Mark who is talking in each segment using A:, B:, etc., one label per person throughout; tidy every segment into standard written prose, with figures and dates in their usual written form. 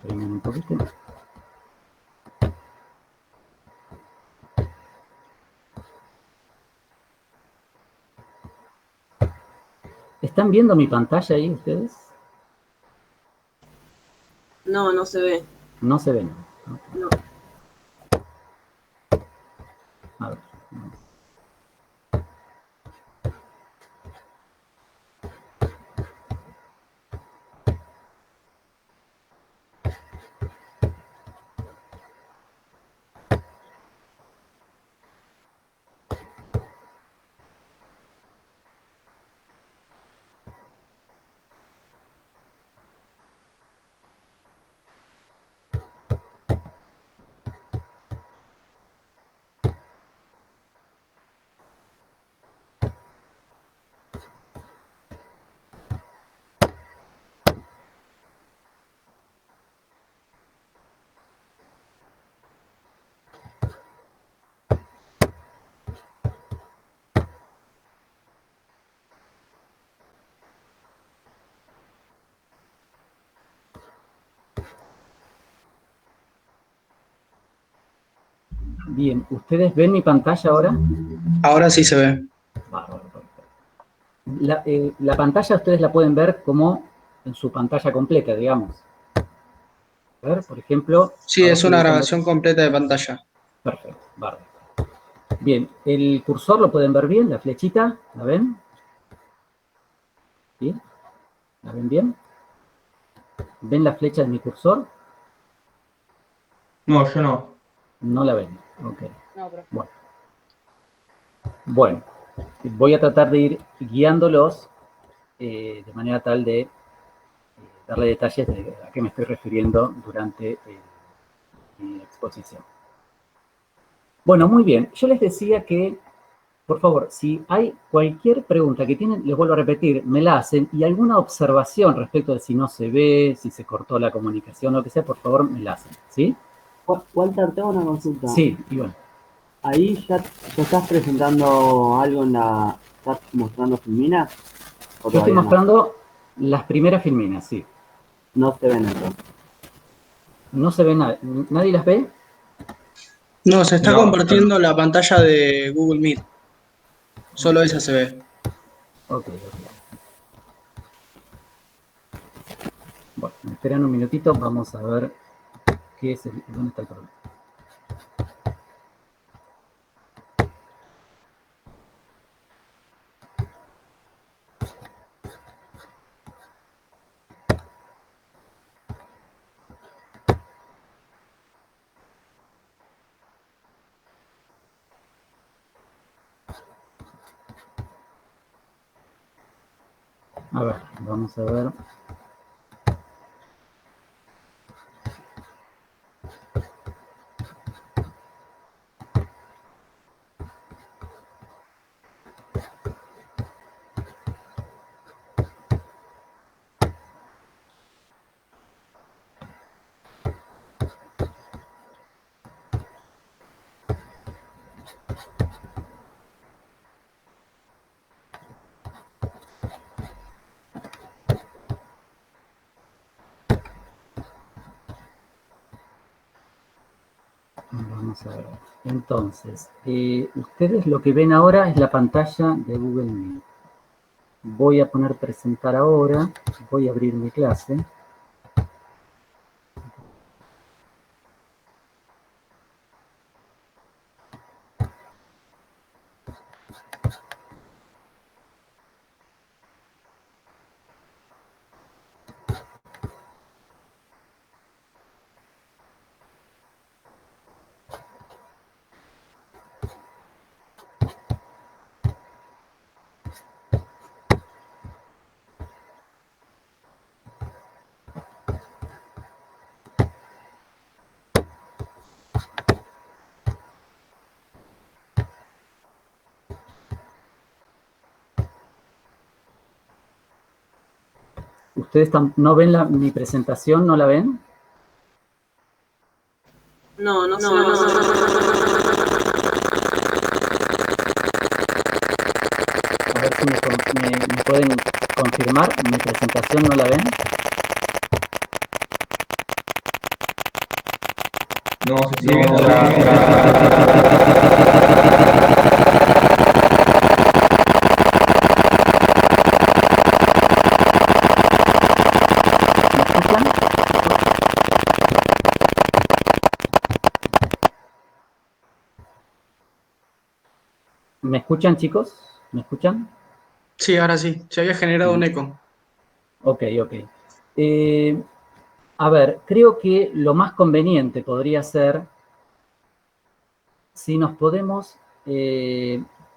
A: Esperen un poquito. ¿Están viendo mi pantalla ahí ustedes?
B: No, no se ve.
A: No se ven.
B: No.
A: A ver. Bien, ¿ustedes ven mi pantalla ahora?
C: Ahora sí se ve.
A: La pantalla ustedes la pueden ver como en su pantalla completa, digamos. A ver, por ejemplo...
C: Sí,
A: ahora
C: es
A: estoy
C: una
A: editando.
C: grabación completa de pantalla.
A: Perfecto, bárbaro. Bien, el cursor lo pueden ver bien, la flechita, ¿la ven? ¿Sí? ¿La ven bien? ¿Ven la flecha de mi cursor?
D: No, yo no.
A: No la ven, ok.
B: No, pero...
A: Bueno, voy a tratar de ir guiándolos de manera tal de darle detalles de a qué me estoy refiriendo durante mi exposición. Bueno, muy bien. Yo les decía que, por favor, si hay cualquier pregunta que tienen, les vuelvo a repetir, me la hacen, y alguna observación respecto de si no se ve, si se cortó la comunicación, lo que sea, por favor, me la hacen, ¿sí?
E: Walter, tengo una consulta.
A: Sí, Iván.
E: Ahí ya estás presentando algo en la... ¿Estás mostrando filminas? ¿O
A: Yo estoy
E: todavía no?
A: mostrando las primeras filminas, sí.
E: No se ven entonces.
A: No se ve nada. ¿Nadie las ve?
C: No, se está
D: No,
C: compartiendo la pantalla de Google Meet. Solo esa se ve.
A: Ok. Bueno, me esperan un minutito, vamos a ver qué es dónde está el problema. A ver, vamos a ver. Vamos a ver. Entonces, ustedes lo que ven ahora es la pantalla de Google Meet. Voy a poner presentar ahora. Voy a abrir mi clase. ¿Ustedes no ven mi presentación? ¿No la ven?
B: No, no se ve.
A: A ver si me pueden confirmar. ¿Mi presentación no la ven?
D: No sé si vendrá.
A: ¿Me escuchan? ¿Me escuchan, chicos? ¿Me escuchan?
C: Sí, ahora sí. Se había generado un eco.
A: Ok, ok. Eh, a ver, creo que lo más conveniente podría ser si nos podemos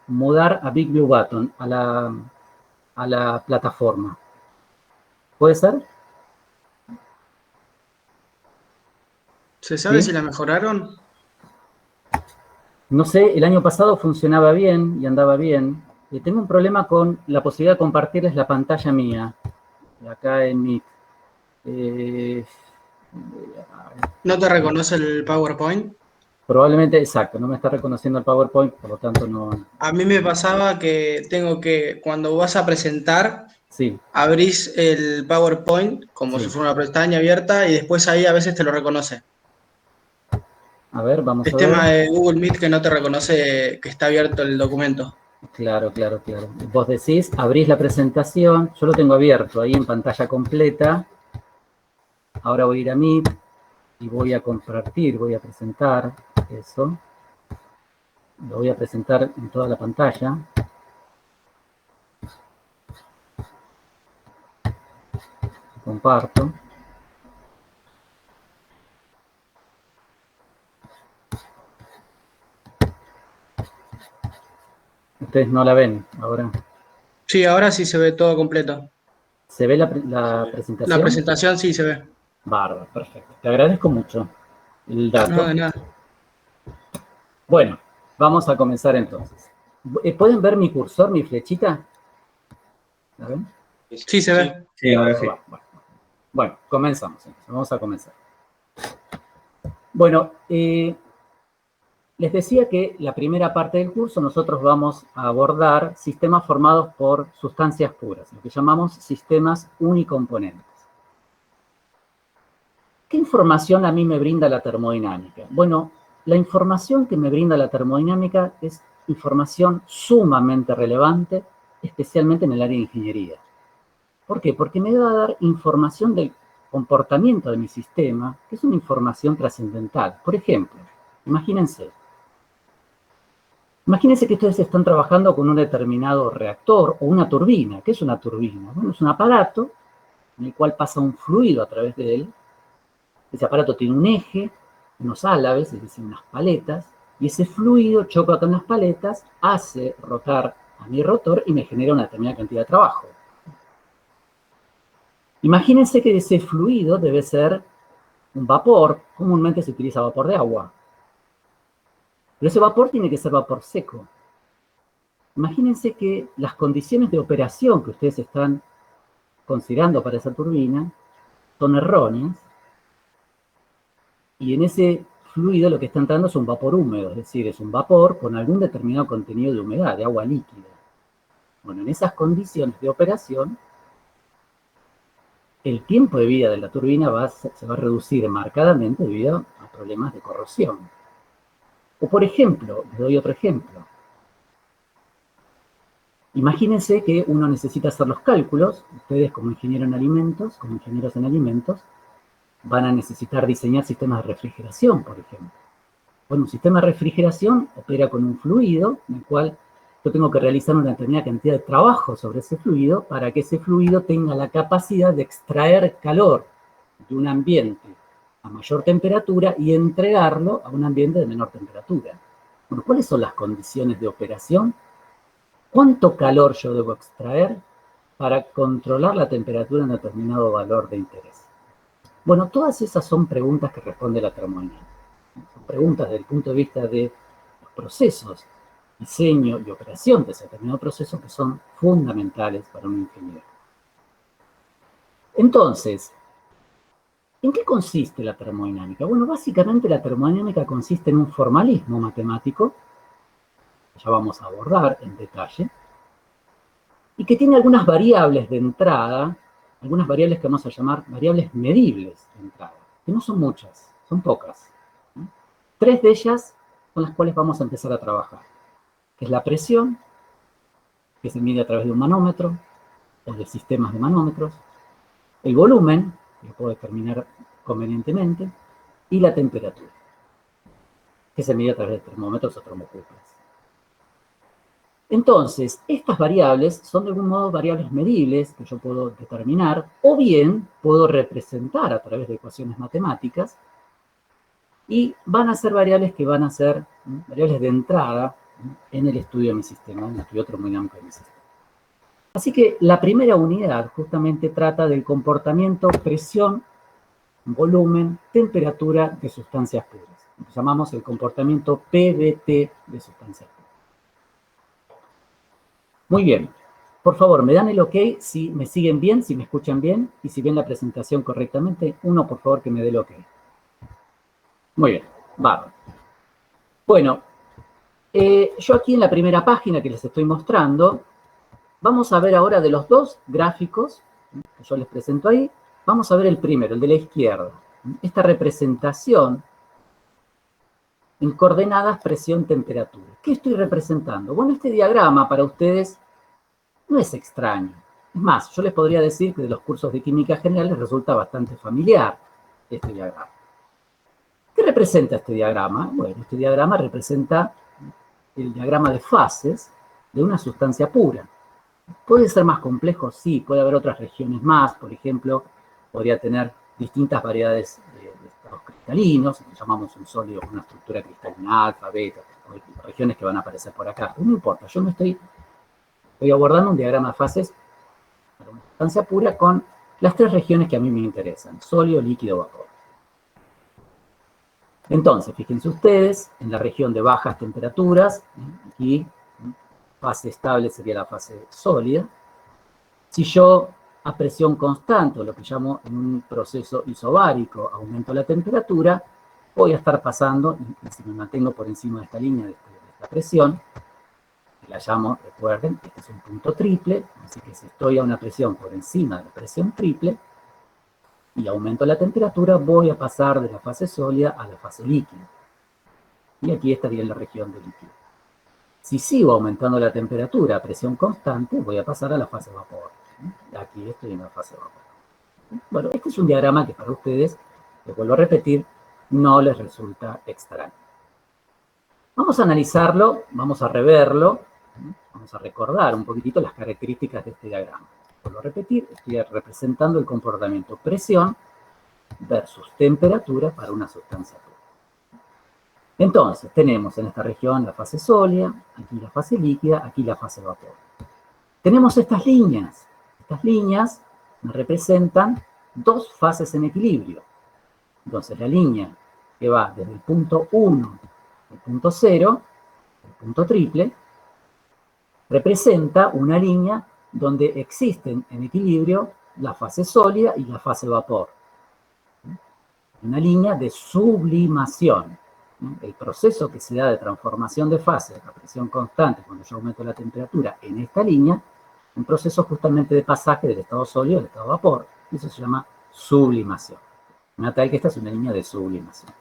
A: mudar a Big Blue Button, a la plataforma. ¿Puede ser?
C: ¿Se sabe
A: ¿Sí?
C: si la mejoraron?
A: No sé, el año pasado funcionaba bien y andaba bien. Tengo un problema con la posibilidad de compartirles la pantalla mía, acá en Meet. Eh,
C: ¿No te reconoce el PowerPoint?
A: Probablemente, exacto, no me está reconociendo el PowerPoint, por lo tanto no.
C: A mí me pasaba que tengo que, cuando vas a presentar,
A: Sí,
C: abrís el PowerPoint como si
A: sí.
C: fuera una pestaña abierta y después ahí a veces te lo reconoce.
A: A ver, vamos
C: Es
A: a ver.
C: tema de Google Meet que no te reconoce que está abierto el documento.
A: Claro, claro, claro. Vos decís, abrís la presentación, yo lo tengo abierto ahí en pantalla completa. Ahora voy a ir a Meet y voy a compartir, voy a presentar eso. Lo voy a presentar en toda la pantalla. Comparto. Ustedes no la ven ahora.
C: Sí, ahora sí se ve todo completo.
A: ¿Se ve la
C: La
A: presentación?
C: presentación sí se ve.
A: Bárbaro, perfecto. Te agradezco mucho el
C: No,
A: dato.
C: de nada.
A: Bueno, vamos a comenzar entonces. ¿Pueden ver mi cursor, mi flechita? ¿La ven?
C: Sí se ve.
D: Sí, ahora sí.
A: Bueno, comenzamos. Entonces. Vamos a comenzar. Bueno, les decía que la primera parte del curso nosotros vamos a abordar sistemas formados por sustancias puras, lo que llamamos sistemas unicomponentes. ¿Qué información a mí me brinda la termodinámica? Bueno, la información que me brinda la termodinámica es información sumamente relevante, especialmente en el área de ingeniería. ¿Por qué? Porque me va a dar información del comportamiento de mi sistema, que es una información trascendental. Por ejemplo, imagínense que ustedes están trabajando con un determinado reactor o una turbina. ¿Qué es una turbina? Bueno, es un aparato en el cual pasa un fluido a través de él. Ese aparato tiene un eje, unos álabes, es decir, unas paletas, y ese fluido choca con las paletas, hace rotar a mi rotor y me genera una determinada cantidad de trabajo. Imagínense que ese fluido debe ser un vapor, comúnmente se utiliza vapor de agua. Pero ese vapor tiene que ser vapor seco. Imagínense que las condiciones de operación que ustedes están considerando para esa turbina son erróneas y en ese fluido lo que está entrando es un vapor húmedo, es decir, es un vapor con algún determinado contenido de humedad, de agua líquida. Bueno, en esas condiciones de operación, el tiempo de vida de la turbina se va a reducir marcadamente debido a problemas de corrosión. O por ejemplo, les doy otro ejemplo. Imagínense que uno necesita hacer los cálculos, ustedes como ingenieros en alimentos, van a necesitar diseñar sistemas de refrigeración, por ejemplo. Bueno, un sistema de refrigeración opera con un fluido en el cual yo tengo que realizar una determinada cantidad de trabajo sobre ese fluido para que ese fluido tenga la capacidad de extraer calor de un ambiente a mayor temperatura y entregarlo a un ambiente de menor temperatura. Bueno, ¿cuáles son las condiciones de operación? ¿Cuánto calor yo debo extraer para controlar la temperatura en determinado valor de interés? Bueno, todas esas son preguntas que responde la termodinámica. Son preguntas desde el punto de vista de los procesos, diseño y operación de ese determinado proceso que son fundamentales para un ingeniero. Entonces, ¿en qué consiste la termodinámica? Bueno, básicamente la termodinámica consiste en un formalismo matemático, que ya vamos a abordar en detalle, y que tiene algunas variables de entrada, algunas variables que vamos a llamar variables medibles de entrada, que no son muchas, son pocas. Tres de ellas con las cuales vamos a empezar a trabajar, que es la presión, que se mide a través de un manómetro, o de sistemas de manómetros, el volumen, que lo puedo determinar convenientemente, y la temperatura, que se mide a través de termómetros o termocuplas. Entonces, estas variables son de algún modo variables medibles que yo puedo determinar, o bien puedo representar a través de ecuaciones matemáticas, y van a ser variables que van a ser variables de entrada en el estudio de mi sistema, en el estudio termodinámico de mi sistema. Así que la primera unidad justamente trata del comportamiento presión, volumen, temperatura de sustancias puras. Lo llamamos el comportamiento PVT de sustancias puras. Muy bien. Por favor, me dan el ok si me siguen bien, si me escuchan bien y si ven la presentación correctamente. Uno, por favor, que me dé el ok. Muy bien. Bárbaro. Bueno, yo aquí en la primera página que les estoy mostrando, vamos a ver ahora de los dos gráficos que yo les presento ahí, vamos a ver el primero, el de la izquierda. Esta representación en coordenadas presión-temperatura. ¿Qué estoy representando? Bueno, este diagrama para ustedes no es extraño. Es más, yo les podría decir que de los cursos de química general les resulta bastante familiar este diagrama. ¿Qué representa este diagrama? Bueno, este diagrama representa el diagrama de fases de una sustancia pura. ¿Puede ser más complejo? Sí, puede haber otras regiones más. Por ejemplo, podría tener distintas variedades de estados cristalinos, que llamamos un sólido con una estructura cristalina alfa, beta, regiones que van a aparecer por acá. Pero no importa, yo no estoy abordando un diagrama de fases para una sustancia pura con las tres regiones que a mí me interesan: sólido, líquido, vapor. Entonces, fíjense ustedes, en la región de bajas temperaturas, aquí fase estable sería la fase sólida. Si yo a presión constante, o lo que llamo en un proceso isobárico, aumento la temperatura, voy a estar pasando, y si me mantengo por encima de esta línea, de esta presión, que la llamo, recuerden, este es un punto triple, así que si estoy a una presión por encima de la presión triple, y aumento la temperatura, voy a pasar de la fase sólida a la fase líquida. Y aquí estaría en la región de líquido. Si sigo aumentando la temperatura a presión constante, voy a pasar a la fase vapor. Aquí estoy en la fase vapor. Bueno, este es un diagrama que para ustedes, les vuelvo a repetir, no les resulta extraño. Vamos a analizarlo, vamos a reverlo, vamos a recordar un poquitito las características de este diagrama. Vuelvo a repetir, estoy representando el comportamiento presión versus temperatura para una sustancia pura. Entonces, tenemos en esta región la fase sólida, aquí la fase líquida, aquí la fase vapor. Tenemos estas líneas. Estas líneas me representan dos fases en equilibrio. Entonces, la línea que va desde el punto 1 al punto 0, el punto triple, representa una línea donde existen en equilibrio la fase sólida y la fase vapor. Una línea de sublimación. El proceso que se da de transformación de fase a presión constante cuando yo aumento la temperatura en esta línea, un proceso justamente de pasaje del estado sólido al estado vapor. Eso se llama sublimación. Una tal que esta es una línea de sublimación.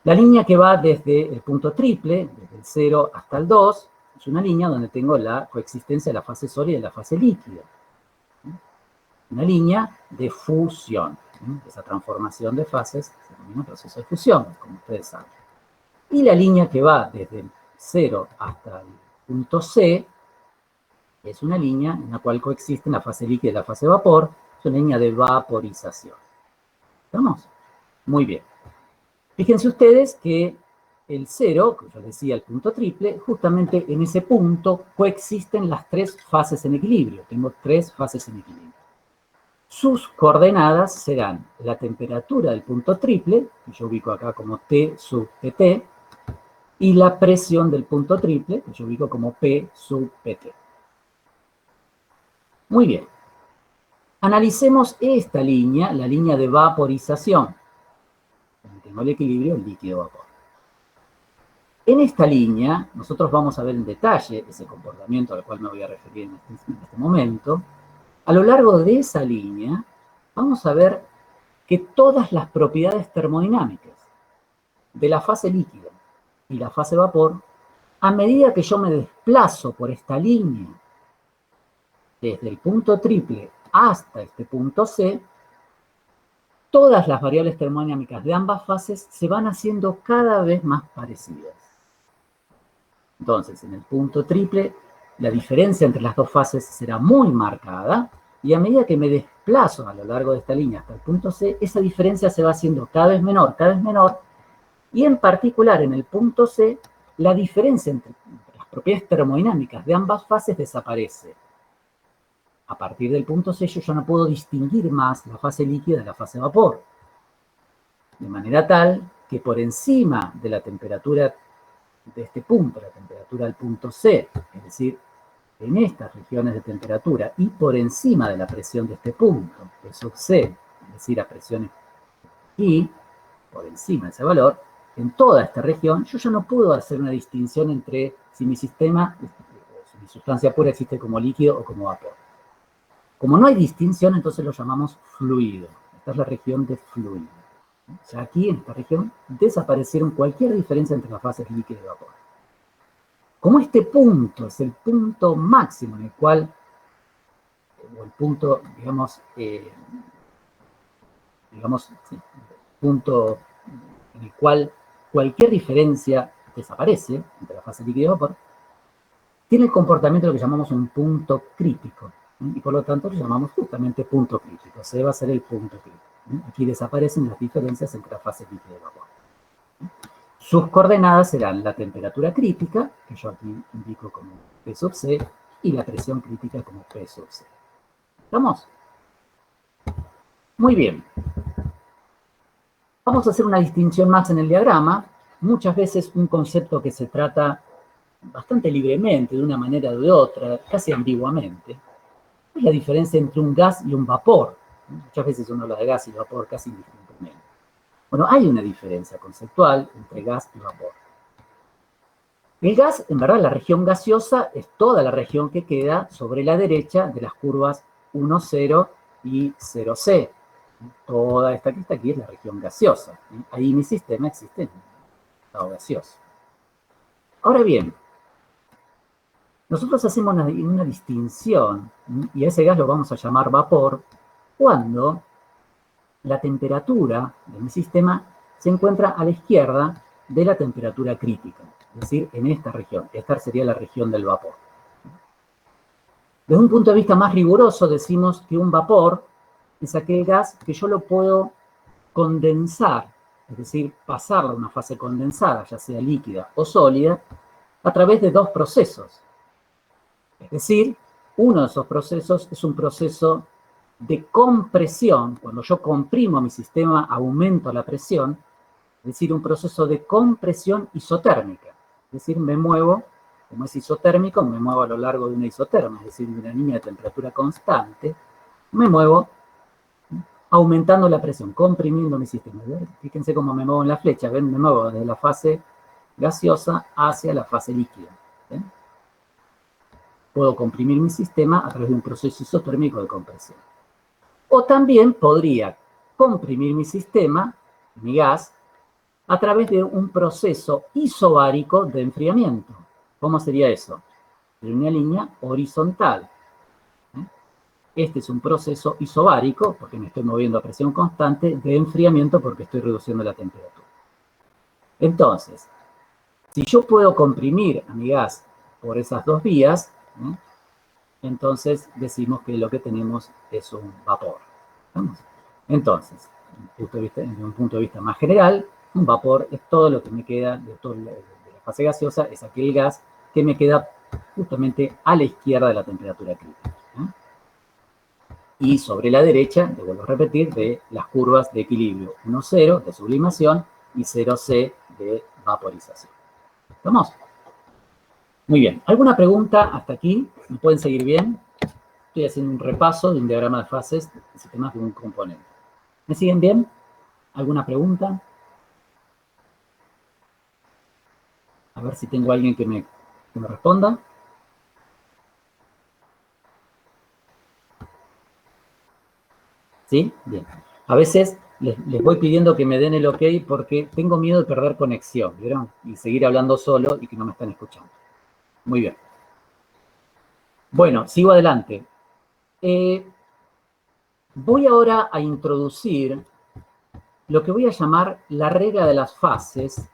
A: La línea que va desde el punto triple, desde el 0 hasta el 2, es una línea donde tengo la coexistencia de la fase sólida y la fase líquida. Una línea de fusión. Esa transformación de fases se denomina proceso de fusión, como ustedes saben. Y la línea que va desde el 0 hasta el punto C es una línea en la cual coexisten la fase líquida y la fase vapor, es una línea de vaporización. ¿Estamos? Muy bien. Fíjense ustedes que el 0, como yo decía, el punto triple, justamente en ese punto coexisten las tres fases en equilibrio. Tengo tres fases en equilibrio. Sus coordenadas serán la temperatura del punto triple, que yo ubico acá como T sub PT, y la presión del punto triple, que yo ubico como P sub PT. Muy bien. Analicemos esta línea, la línea de vaporización. Tengo el equilibrio líquido-vapor. En esta línea, nosotros vamos a ver en detalle ese comportamiento al cual me voy a referir en este momento. A lo largo de esa línea, vamos a ver que todas las propiedades termodinámicas, de la fase líquida y la fase vapor, a medida que yo me desplazo por esta línea, desde el punto triple hasta este punto C, todas las variables termodinámicas de ambas fases se van haciendo cada vez más parecidas. Entonces, en el punto triple, la diferencia entre las dos fases será muy marcada, y a medida que me desplazo a lo largo de esta línea hasta el punto C, esa diferencia se va haciendo cada vez menor, y en particular en el punto C, la diferencia entre las propiedades termodinámicas de ambas fases desaparece. A partir del punto C yo ya no puedo distinguir más la fase líquida de la fase vapor. De manera tal que por encima de la temperatura de este punto, la temperatura del punto C, es decir, en estas regiones de temperatura y por encima de la presión de este punto, P sub C, es decir, a presiones I, por encima de ese valor, en toda esta región, yo ya no puedo hacer una distinción entre si mi sistema, si mi sustancia pura existe como líquido o como vapor. Como no hay distinción, entonces lo llamamos fluido. Esta es la región de fluido. O sea, aquí en esta región desaparecieron cualquier diferencia entre las fases líquido y vapor. Como este punto es el punto máximo en el cual, o el punto, digamos, punto en el cual cualquier diferencia desaparece entre la fase líquida y vapor, tiene el comportamiento de lo que llamamos un punto crítico, y por lo tanto lo llamamos justamente punto crítico. C va a ser el punto crítico. Aquí desaparecen las diferencias entre la fase líquida y vapor. Sus coordenadas serán la temperatura crítica, que yo aquí indico como P sub C, y la presión crítica como P sub C. ¿Estamos? Muy bien. Vamos a hacer una distinción más en el diagrama. Muchas veces un concepto que se trata bastante libremente, de una manera o de otra, casi ambiguamente, es la diferencia entre un gas y un vapor. Muchas veces uno habla de gas y vapor casi indistintamente. Bueno, hay una diferencia conceptual entre gas y vapor. El gas, en verdad, la región gaseosa es toda la región que queda sobre la derecha de las curvas 1, 0 y 0C. Toda esta que está aquí es la región gaseosa. Ahí mi sistema existe en estado gaseoso. Ahora bien, nosotros hacemos una distinción, y a ese gas lo vamos a llamar vapor, cuando la temperatura de mi sistema se encuentra a la izquierda de la temperatura crítica, es decir, en esta región. Esta sería la región del vapor. Desde un punto de vista más riguroso, decimos que un vapor es aquel gas que yo lo puedo condensar, es decir, pasarlo a una fase condensada, ya sea líquida o sólida, a través de dos procesos. Es decir, uno de esos procesos es un proceso de compresión. Cuando yo comprimo mi sistema, aumento la presión, es decir, un proceso de compresión isotérmica. Es decir, me muevo, como es isotérmico, me muevo a lo largo de una isoterma, es decir, de una línea de temperatura constante, me muevo aumentando la presión, comprimiendo mi sistema. Fíjense cómo me muevo en la flecha, ¿ven? Me muevo desde la fase gaseosa hacia la fase líquida. ¿Ven? Puedo comprimir mi sistema a través de un proceso isotérmico de compresión. O también podría comprimir mi sistema, mi gas, a través de un proceso isobárico de enfriamiento. ¿Cómo sería eso? En una línea horizontal. Este es un proceso isobárico, porque me estoy moviendo a presión constante, de enfriamiento porque estoy reduciendo la temperatura. Entonces, si yo puedo comprimir a mi gas por esas dos vías, entonces decimos que lo que tenemos es un vapor. ¿Vamos? Entonces, desde un punto de vista más general, un vapor es todo lo que me queda de la fase gaseosa, es aquel gas que me queda justamente a la izquierda de la temperatura crítica. Y sobre la derecha, le vuelvo a repetir, de las curvas de equilibrio 1,0 de sublimación y 0C de vaporización. ¿Estamos? Muy bien. ¿Alguna pregunta hasta aquí? ¿Me pueden seguir bien? Estoy haciendo un repaso de un diagrama de fases de sistemas de un componente. ¿Me siguen bien? ¿Alguna pregunta? A ver si tengo a alguien que me responda. ¿Sí? Bien. A veces les voy pidiendo que me den el ok porque tengo miedo de perder conexión, ¿vieron? Y seguir hablando solo y que no me están escuchando. Muy bien. Bueno, sigo adelante. Voy ahora a introducir lo que voy a llamar la regla de las fases.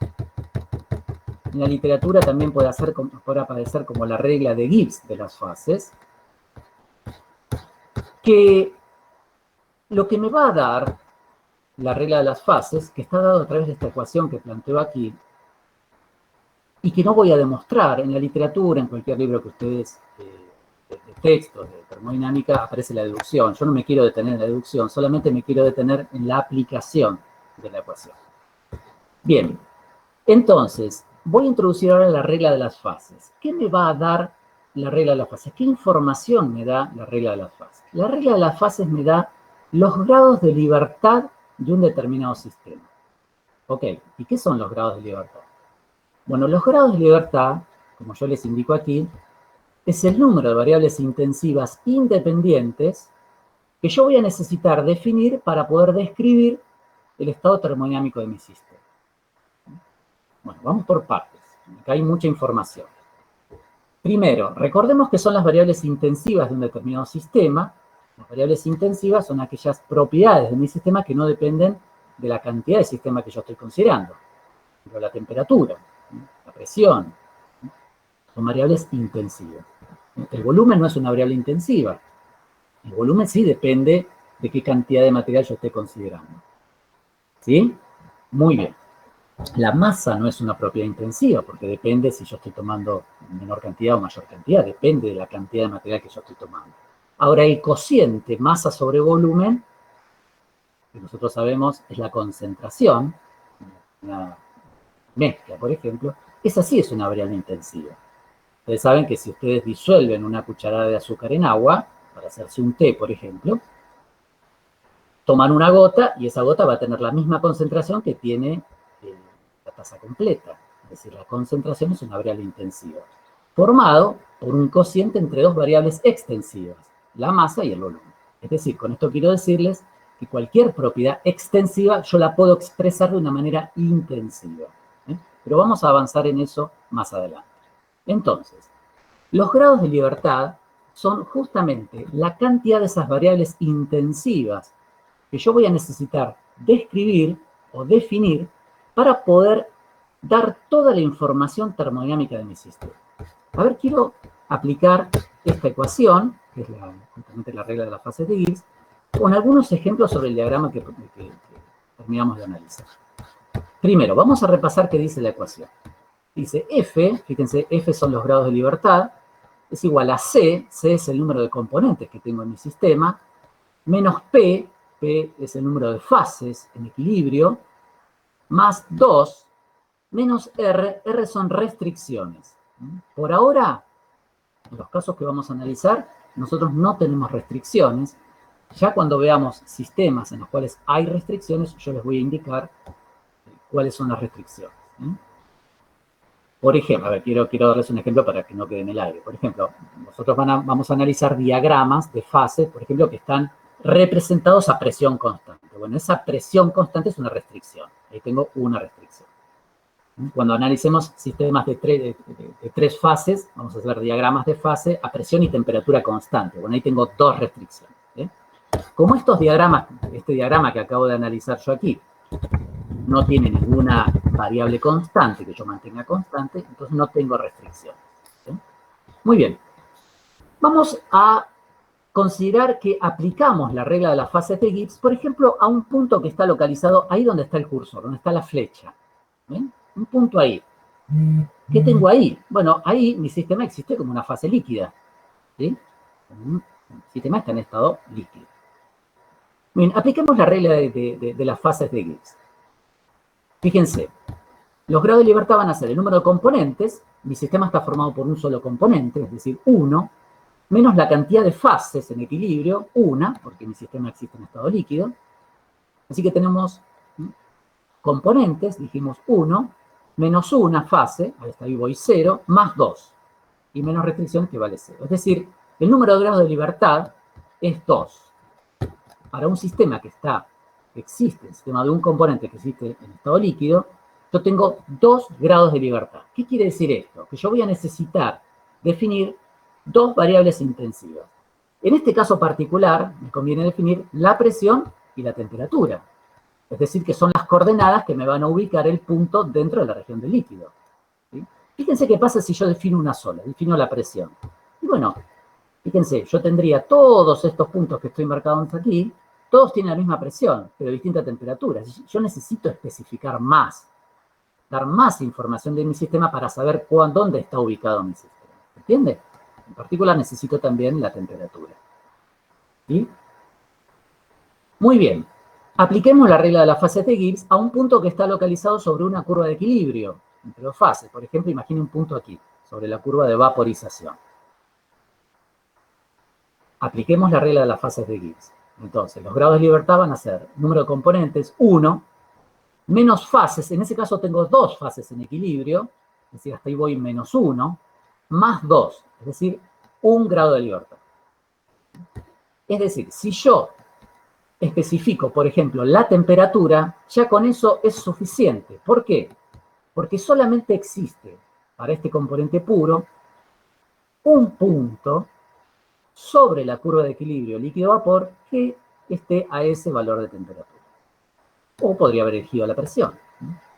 A: En la literatura también puede aparecer como la regla de Gibbs de las fases, que lo que me va a dar la regla de las fases, que está dado a través de esta ecuación que planteo aquí, y que no voy a demostrar en la literatura, en cualquier libro que ustedes, de texto, de termodinámica, aparece la deducción. Yo no me quiero detener en la deducción, solamente me quiero detener en la aplicación de la ecuación. Bien, entonces, voy a introducir ahora la regla de las fases. ¿Qué me va a dar la regla de las fases? ¿Qué información me da la regla de las fases? La regla de las fases me da los grados de libertad de un determinado sistema. Ok, ¿y qué son los grados de libertad? Bueno, los grados de libertad, como yo les indico aquí, es el número de variables intensivas independientes que yo voy a necesitar definir para poder describir el estado termodinámico de mi sistema. Bueno, vamos por partes. Acá hay mucha información. Primero, recordemos que son las variables intensivas de un determinado sistema. Las variables intensivas son aquellas propiedades de mi sistema que no dependen de la cantidad de sistema que yo estoy considerando. Pero la temperatura, la presión, son variables intensivas. El volumen no es una variable intensiva. El volumen sí depende de qué cantidad de material yo esté considerando. ¿Sí? Muy bien. La masa no es una propiedad intensiva, porque depende si yo estoy tomando menor cantidad o mayor cantidad, depende de la cantidad de material que yo estoy tomando. Ahora, el cociente masa sobre volumen, que nosotros sabemos es la concentración, una mezcla, por ejemplo, esa sí es una variable intensiva. Ustedes saben que si ustedes disuelven una cucharada de azúcar en agua, para hacerse un té, por ejemplo, toman una gota y esa gota va a tener la misma concentración que tiene la taza completa. Es decir, la concentración es una variable intensiva, formado por un cociente entre dos variables extensivas, la masa y el volumen. Es decir, con esto quiero decirles que cualquier propiedad extensiva yo la puedo expresar de una manera intensiva. Pero vamos a avanzar en eso más adelante. Entonces, los grados de libertad son justamente la cantidad de esas variables intensivas que yo voy a necesitar describir o definir para poder dar toda la información termodinámica de mi sistema. A ver, quiero aplicar esta ecuación, que es justamente la regla de las fases de Gibbs, con algunos ejemplos sobre el diagrama que terminamos de analizar. Primero, vamos a repasar qué dice la ecuación. Dice F, fíjense, F son los grados de libertad, es igual a C, C es el número de componentes que tengo en mi sistema, menos P, P es el número de fases en equilibrio, más 2, menos R, R son restricciones. Por ahora, en los casos que vamos a analizar, nosotros no tenemos restricciones. Ya cuando veamos sistemas en los cuales hay restricciones, yo les voy a indicar cuáles son las restricciones. Por ejemplo, a ver, quiero darles un ejemplo para que no quede en el aire. Por ejemplo, nosotros vamos a analizar diagramas de fase, por ejemplo, que están representados a presión constante. Bueno, esa presión constante es una restricción. Ahí tengo una restricción. Cuando analicemos sistemas de tres fases, vamos a hacer diagramas de fase a presión y temperatura constante. Bueno, ahí tengo dos restricciones. Como estos diagramas, este diagrama que acabo de analizar yo aquí, no tiene ninguna variable constante que yo mantenga constante, entonces no tengo restricciones. Muy bien. Vamos a considerar que aplicamos la regla de las fases de Gibbs, por ejemplo, a un punto que está localizado ahí donde está el cursor, donde está la flecha. ¿Ven? Un punto ahí. ¿Qué tengo ahí? Bueno, ahí mi sistema existe como una fase líquida. ¿Sí? El sistema está en estado líquido. Bien, apliquemos la regla de las fases de Gibbs. Fíjense, los grados de libertad van a ser el número de componentes, mi sistema está formado por un solo componente, es decir, 1, menos la cantidad de fases en equilibrio, 1, porque mi sistema existe en estado líquido. Así que tenemos componentes, dijimos 1, menos una fase, ahí está, ahí voy 0, más 2, y menos restricción que vale 0. Es decir, el número de grados de libertad es 2. Para un sistema que que existe, el sistema de un componente que existe en estado líquido, yo tengo 2 grados de libertad. ¿Qué quiere decir esto? Que yo voy a necesitar definir 2 variables intensivas. En este caso particular, me conviene definir la presión y la temperatura. Es decir, que son las coordenadas que me van a ubicar el punto dentro de la región del líquido. ¿Sí? Fíjense qué pasa si yo defino una sola, defino la presión. Y bueno, fíjense, yo tendría todos estos puntos que estoy marcando aquí, todos tienen la misma presión, pero distinta temperatura. Yo necesito especificar más, dar más información de mi sistema para saber dónde está ubicado mi sistema. ¿Entiende? En particular necesito también la temperatura. ¿Sí? Muy bien. Apliquemos la regla de las fases de Gibbs a un punto que está localizado sobre una curva de equilibrio entre 2 fases. Por ejemplo, imagine un punto aquí, sobre la curva de vaporización. Apliquemos la regla de las fases de Gibbs. Entonces, los grados de libertad van a ser número de componentes 1, menos fases, en ese caso tengo 2 fases en equilibrio, es decir, hasta ahí voy menos 1, más 2, es decir, 1 grado de libertad. Es decir, si yo especifico, por ejemplo, la temperatura, ya con eso es suficiente. ¿Por qué? Porque solamente existe para este componente puro un punto sobre la curva de equilibrio líquido-vapor que esté a ese valor de temperatura. O podría haber elegido la presión.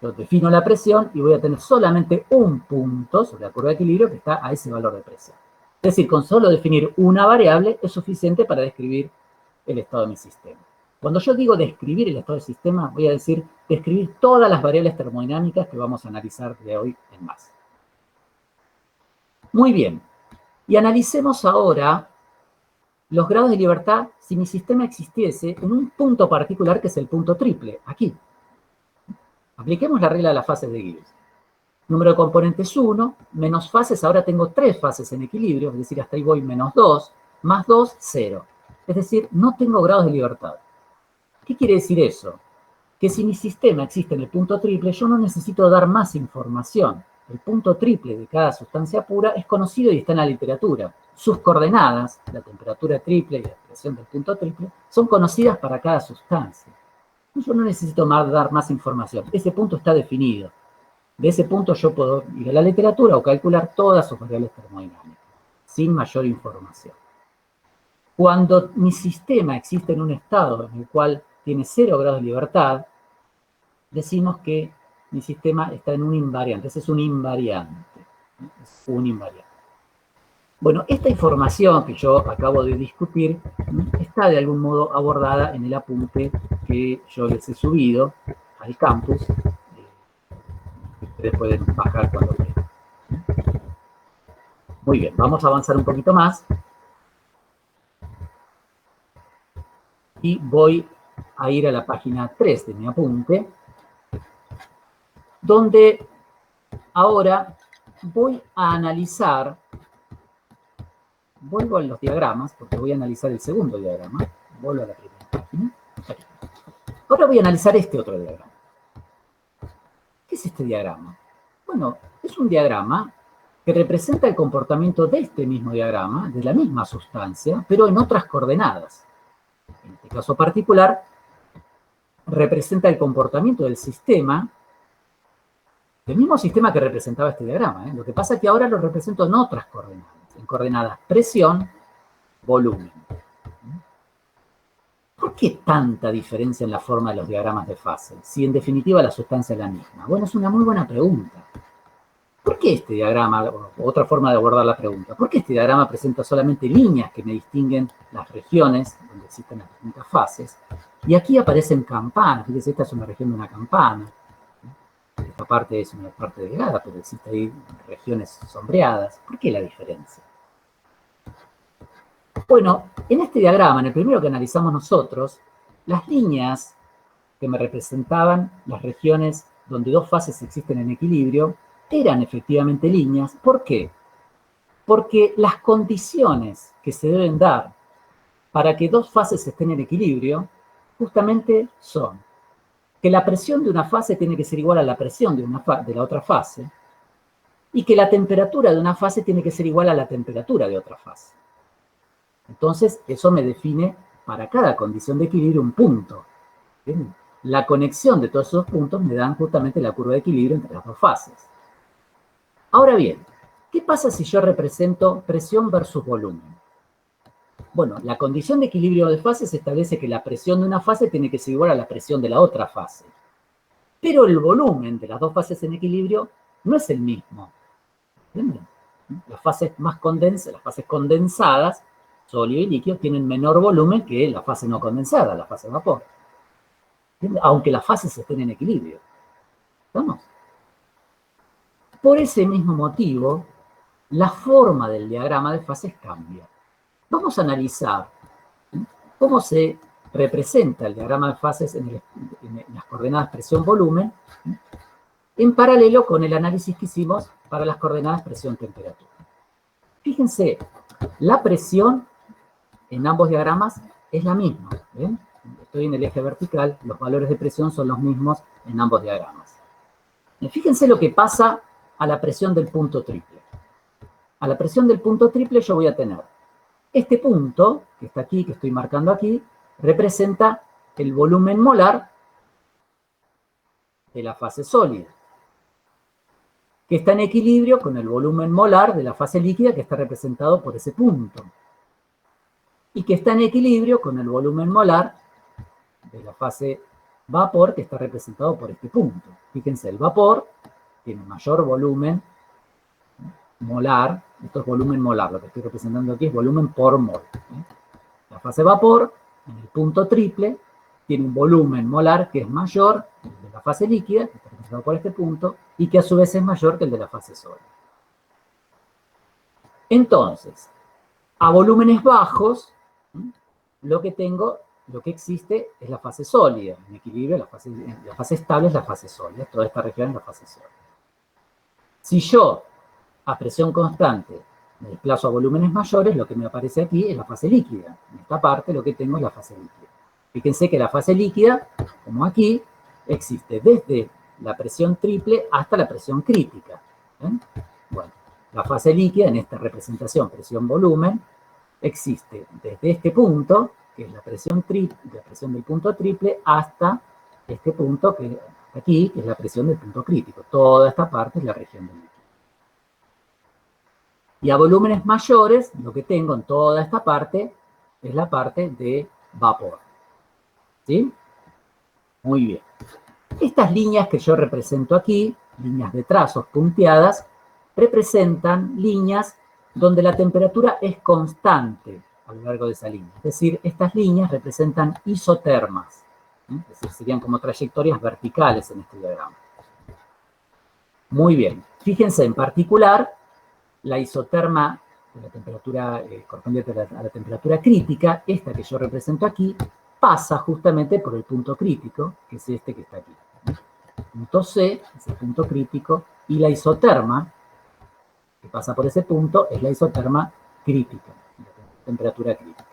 A: Yo defino la presión y voy a tener solamente un punto sobre la curva de equilibrio que está a ese valor de presión. Es decir, con solo definir una variable es suficiente para describir el estado de mi sistema. Cuando yo digo describir el estado del sistema, voy a decir describir todas las variables termodinámicas que vamos a analizar de hoy en más. Muy bien. Y analicemos ahora los grados de libertad si mi sistema existiese en un punto particular que es el punto triple, aquí. Apliquemos la regla de las fases de Gibbs. Número de componentes 1, menos fases, ahora tengo 3 fases en equilibrio, es decir, hasta ahí voy menos 2, más 2, 0. Es decir, no tengo grados de libertad. ¿Qué quiere decir eso? Que si mi sistema existe en el punto triple, yo no necesito dar más información. El punto triple de cada sustancia pura es conocido y está en la literatura. Sus coordenadas, la temperatura triple y la presión del punto triple, son conocidas para cada sustancia. Yo no necesito dar más información. Ese punto está definido. De ese punto yo puedo ir a la literatura o calcular todas sus variables termodinámicas, sin mayor información. Cuando mi sistema existe en un estado en el cual tiene 0 grados de libertad, decimos que mi sistema está en un invariante. Ese es un invariante. Es un invariante. Bueno, esta información que yo acabo de discutir está de algún modo abordada en el apunte que yo les he subido al campus. Ustedes pueden bajar cuando quieran. Muy bien, vamos a avanzar un poquito más. Y voy a ir a la página 3 de mi apunte, donde ahora voy a analizar, vuelvo a los diagramas, porque voy a analizar el segundo diagrama, vuelvo a la primera página. Ahora voy a analizar este otro diagrama. ¿Qué es este diagrama? Bueno, es un diagrama que representa el comportamiento de este mismo diagrama, de la misma sustancia, pero en otras coordenadas. En este caso particular, representa el comportamiento del sistema, el mismo sistema que representaba este diagrama. Lo que pasa es que ahora lo represento en otras coordenadas, en coordenadas presión, volumen. ¿Por qué tanta diferencia en la forma de los diagramas de fase, si en definitiva la sustancia es la misma? Bueno, es una muy buena pregunta. ¿Por qué este diagrama, o otra forma de abordar la pregunta, por qué este diagrama presenta solamente líneas que me distinguen las regiones donde existen las distintas fases? Y aquí aparecen campanas. Fíjense, esta es una región de una campana. Esta parte es una parte delgada, pero existen ahí regiones sombreadas. ¿Por qué la diferencia? Bueno, en este diagrama, en el primero que analizamos nosotros, las líneas que me representaban las regiones donde 2 fases existen en equilibrio eran efectivamente líneas. ¿Por qué? Porque las condiciones que se deben dar para que 2 fases estén en equilibrio justamente son que la presión de una fase tiene que ser igual a la presión de la otra fase y que la temperatura de una fase tiene que ser igual a la temperatura de otra fase. Entonces, eso me define para cada condición de equilibrio un punto. ¿Entienden? La conexión de todos esos puntos me dan justamente la curva de equilibrio entre las dos fases. Ahora bien, ¿qué pasa si yo represento presión versus volumen? Bueno, la condición de equilibrio de fases establece que la presión de una fase tiene que ser igual a la presión de la otra fase. Pero el volumen de las dos fases en equilibrio no es el mismo. ¿Entienden? Las fases las fases condensadas, sólido y líquido, tienen menor volumen que la fase no condensada, la fase de vapor. ¿Entienden? Aunque las fases estén en equilibrio. ¿Estamos? Por ese mismo motivo, la forma del diagrama de fases cambia. Vamos a analizar cómo se representa el diagrama de fases en las coordenadas presión-volumen en paralelo con el análisis que hicimos para las coordenadas presión-temperatura. Fíjense, la presión en ambos diagramas es la misma. ¿Ven? Estoy en el eje vertical, los valores de presión son los mismos en ambos diagramas. Fíjense lo que pasa a la presión del punto triple. A la presión del punto triple yo voy a tener este punto, que está aquí, que estoy marcando aquí, representa el volumen molar de la fase sólida, que está en equilibrio con el volumen molar de la fase líquida, que está representado por ese punto, y que está en equilibrio con el volumen molar de la fase vapor, que está representado por este punto. Fíjense, el vapor tiene mayor volumen molar, esto es volumen molar, lo que estoy representando aquí es volumen por mol. La fase vapor, en el punto triple, tiene un volumen molar que es mayor que el de la fase líquida, que está representado por este punto, y que a su vez es mayor que el de la fase sólida. Entonces, a volúmenes bajos, lo que existe es la fase sólida, en equilibrio, la fase estable es la fase sólida, toda esta región es la fase sólida. Si yo a presión constante me desplazo a volúmenes mayores, lo que me aparece aquí es la fase líquida. En esta parte lo que tengo es la fase líquida. Fíjense que la fase líquida, como aquí, existe desde la presión triple hasta la presión crítica. ¿Ven? Bueno, la fase líquida en esta representación presión-volumen existe desde este punto, que es la presión del punto triple, hasta este punto que aquí, que es la presión del punto crítico. Toda esta parte es la región del líquido. Y a volúmenes mayores, lo que tengo en toda esta parte es la parte de vapor. ¿Sí? Muy bien. Estas líneas que yo represento aquí, líneas de trazos punteadas, representan líneas donde la temperatura es constante a lo largo de esa línea. Es decir, estas líneas representan isotermas. Es decir, serían como trayectorias verticales en este diagrama. Muy bien. Fíjense en particular, la isoterma de la temperatura correspondiente a la temperatura crítica, esta que yo represento aquí, pasa justamente por el punto crítico, que es este que está aquí. Punto C es el punto crítico, y la isoterma que pasa por ese punto es la isoterma crítica, la temperatura crítica.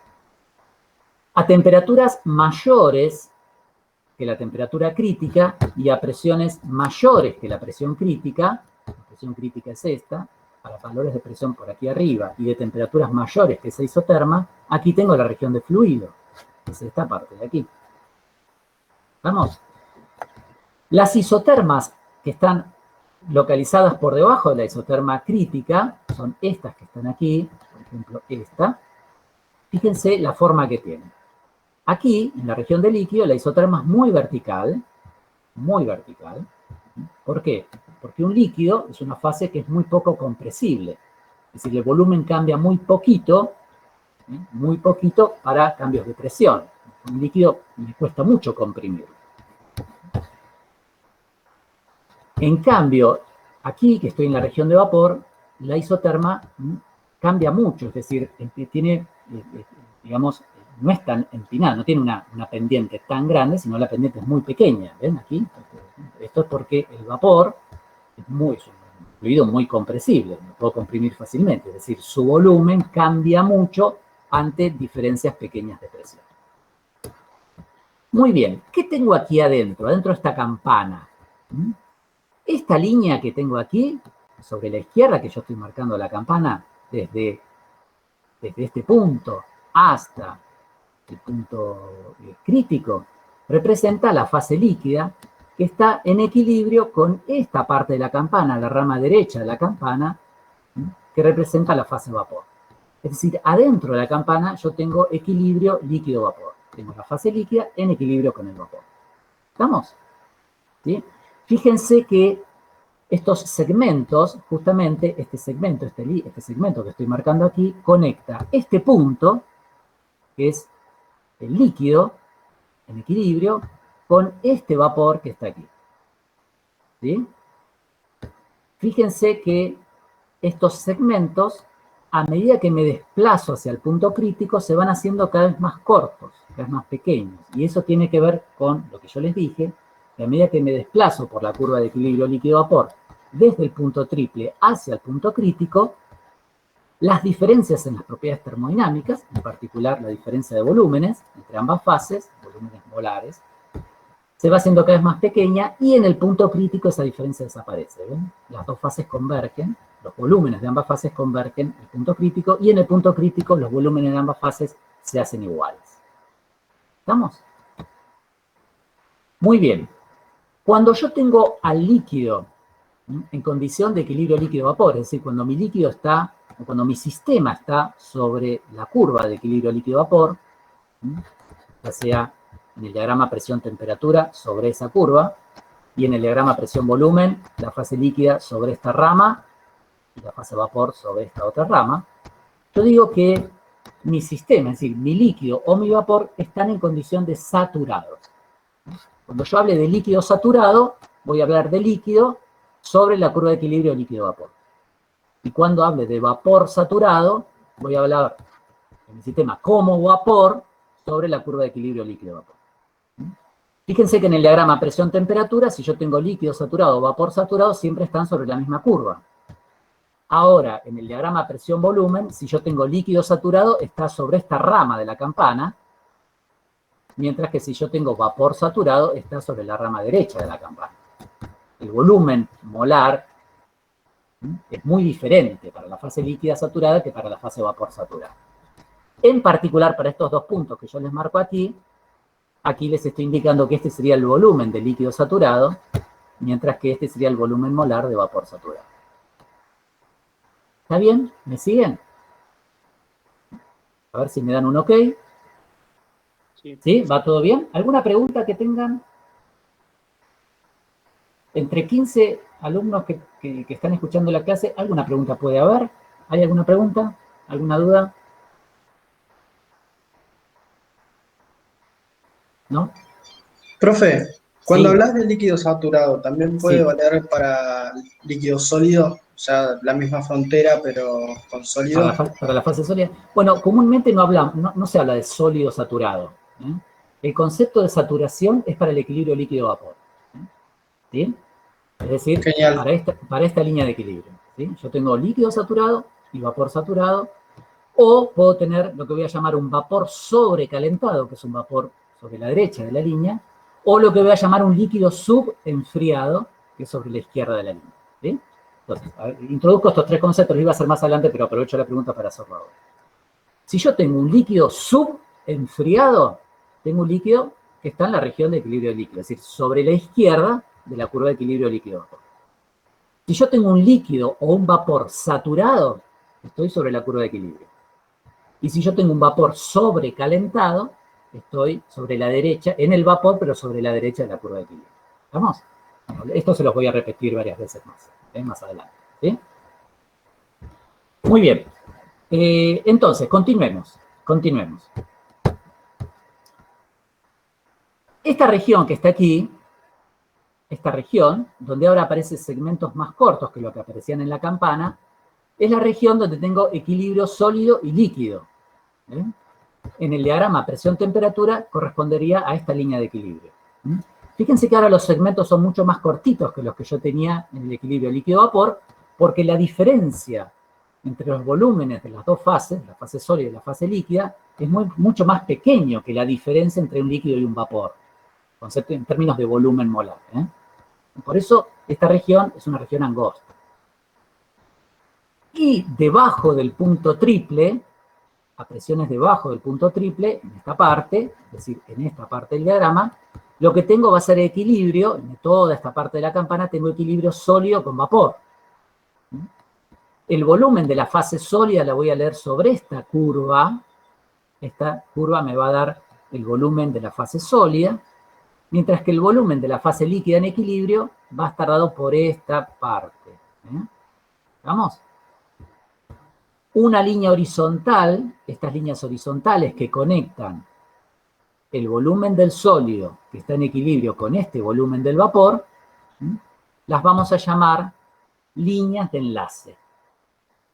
A: A temperaturas mayores que la temperatura crítica y a presiones mayores que la presión crítica es esta, para valores de presión por aquí arriba y de temperaturas mayores que esa isoterma, aquí tengo la región de fluido, que es esta parte de aquí. ¿Vamos? Las isotermas que están localizadas por debajo de la isoterma crítica son estas que están aquí, por ejemplo esta. Fíjense la forma que tienen. Aquí, en la región de líquido, la isoterma es muy vertical. Muy vertical. ¿Por qué? Porque un líquido es una fase que es muy poco compresible. Es decir, el volumen cambia muy poquito para cambios de presión. Un líquido le cuesta mucho comprimirlo. En cambio, aquí, que estoy en la región de vapor, la isoterma cambia mucho, es decir, tiene, digamos, no es tan empinada, no tiene una pendiente tan grande, sino la pendiente es muy pequeña. ¿Ven aquí? Esto es porque el vapor es un fluido muy compresible, lo puedo comprimir fácilmente, es decir, su volumen cambia mucho ante diferencias pequeñas de presión. Muy bien, ¿qué tengo aquí adentro? Adentro de esta campana. Esta línea que tengo aquí, sobre la izquierda, que yo estoy marcando la campana, desde este punto hasta el punto crítico, representa la fase líquida que está en equilibrio con esta parte de la campana, la rama derecha de la campana, que representa la fase vapor. Es decir, adentro de la campana yo tengo equilibrio líquido-vapor. Tengo la fase líquida en equilibrio con el vapor. ¿Estamos? ¿Sí? Fíjense que estos segmentos, justamente este segmento que estoy marcando aquí, conecta este punto, que es el líquido en equilibrio, con este vapor que está aquí. ¿Sí? Fíjense que estos segmentos, a medida que me desplazo hacia el punto crítico, se van haciendo cada vez más cortos, cada vez más pequeños. Y eso tiene que ver con lo que yo les dije, que a medida que me desplazo por la curva de equilibrio líquido-vapor desde el punto triple hacia el punto crítico, las diferencias en las propiedades termodinámicas, en particular la diferencia de volúmenes entre ambas fases, volúmenes molares, se va haciendo cada vez más pequeña y en el punto crítico esa diferencia desaparece. ¿Ven? Las dos fases convergen, los volúmenes de ambas fases convergen en el punto crítico y en el punto crítico los volúmenes de ambas fases se hacen iguales. ¿Estamos? Muy bien. Cuando yo tengo al líquido en condición de equilibrio líquido-vapor, es decir, cuando mi líquido está, o cuando mi sistema está sobre la curva de equilibrio líquido-vapor, ya sea en el diagrama presión-temperatura sobre esa curva, y en el diagrama presión-volumen, la fase líquida sobre esta rama, y la fase vapor sobre esta otra rama, yo digo que mi sistema, es decir, mi líquido o mi vapor, están en condición de saturados. Cuando yo hable de líquido saturado, voy a hablar de líquido sobre la curva de equilibrio líquido-vapor. Y cuando hable de vapor saturado, voy a hablar de mi sistema como vapor sobre la curva de equilibrio líquido-vapor. Fíjense que en el diagrama presión-temperatura, si yo tengo líquido saturado o vapor saturado, siempre están sobre la misma curva. Ahora, en el diagrama presión-volumen, si yo tengo líquido saturado, está sobre esta rama de la campana, mientras que si yo tengo vapor saturado, está sobre la rama derecha de la campana. El volumen molar es muy diferente para la fase líquida saturada que para la fase vapor saturada. En particular, para estos dos puntos que yo les marco aquí, aquí les estoy indicando que este sería el volumen de líquido saturado, mientras que este sería el volumen molar de vapor saturado. ¿Está bien? ¿Me siguen? A ver si me dan un ok. ¿Sí? ¿Va todo bien? ¿Alguna pregunta que tengan? Entre 15 alumnos que están escuchando la clase, ¿alguna pregunta puede haber? ¿Hay alguna pregunta? ¿Alguna duda? ¿No?
C: Profe, cuando
A: Sí.
C: hablas de líquido saturado, ¿también puede
A: Sí.
C: valer para líquido sólido? O sea, la misma frontera, pero con sólido.
A: Para la fase sólida. Bueno, comúnmente no se habla de sólido saturado. ¿Eh? El concepto de saturación es para el equilibrio líquido-vapor. ¿Sí? Es decir,
C: Genial.
A: para esta línea de equilibrio. ¿Sí? Yo tengo líquido saturado y vapor saturado, o puedo tener lo que voy a llamar un vapor sobrecalentado, que es un vapor sobre la derecha de la línea, o lo que voy a llamar un líquido subenfriado, que es sobre la izquierda de la línea. ¿Sí? Entonces, introduzco estos tres conceptos, los iba a hacer más adelante, pero aprovecho la pregunta para hacerlo ahora. Si yo tengo un líquido subenfriado, tengo un líquido que está en la región de equilibrio líquido, es decir, sobre la izquierda de la curva de equilibrio líquido-vapor. Si yo tengo un líquido o un vapor saturado, estoy sobre la curva de equilibrio. Y si yo tengo un vapor sobrecalentado, estoy sobre la derecha, en el vapor, pero sobre la derecha de la curva de equilibrio. ¿Estamos? Bueno, esto se los voy a repetir varias veces más adelante. ¿Sí? Muy bien. Entonces, continuemos. Esta región que está aquí, esta región, donde ahora aparecen segmentos más cortos que lo que aparecían en la campana, es la región donde tengo equilibrio sólido y líquido. ¿Eh? En el diagrama presión-temperatura correspondería a esta línea de equilibrio. Fíjense que ahora los segmentos son mucho más cortitos que los que yo tenía en el equilibrio líquido-vapor, porque la diferencia entre los volúmenes de las dos fases, la fase sólida y la fase líquida, es mucho más pequeño que la diferencia entre un líquido y un vapor, concepto en términos de volumen molar. Por eso esta región es una región angosta. Y debajo del punto triple, a presiones debajo del punto triple, en esta parte, es decir, en esta parte del diagrama, lo que tengo va a ser equilibrio, en toda esta parte de la campana tengo equilibrio sólido con vapor. El volumen de la fase sólida la voy a leer sobre esta curva. Esta curva me va a dar el volumen de la fase sólida, mientras que el volumen de la fase líquida en equilibrio va a estar dado por esta parte. ¿Vamos? Una línea horizontal, estas líneas horizontales que conectan el volumen del sólido que está en equilibrio con este volumen del vapor, las vamos a llamar líneas de enlace.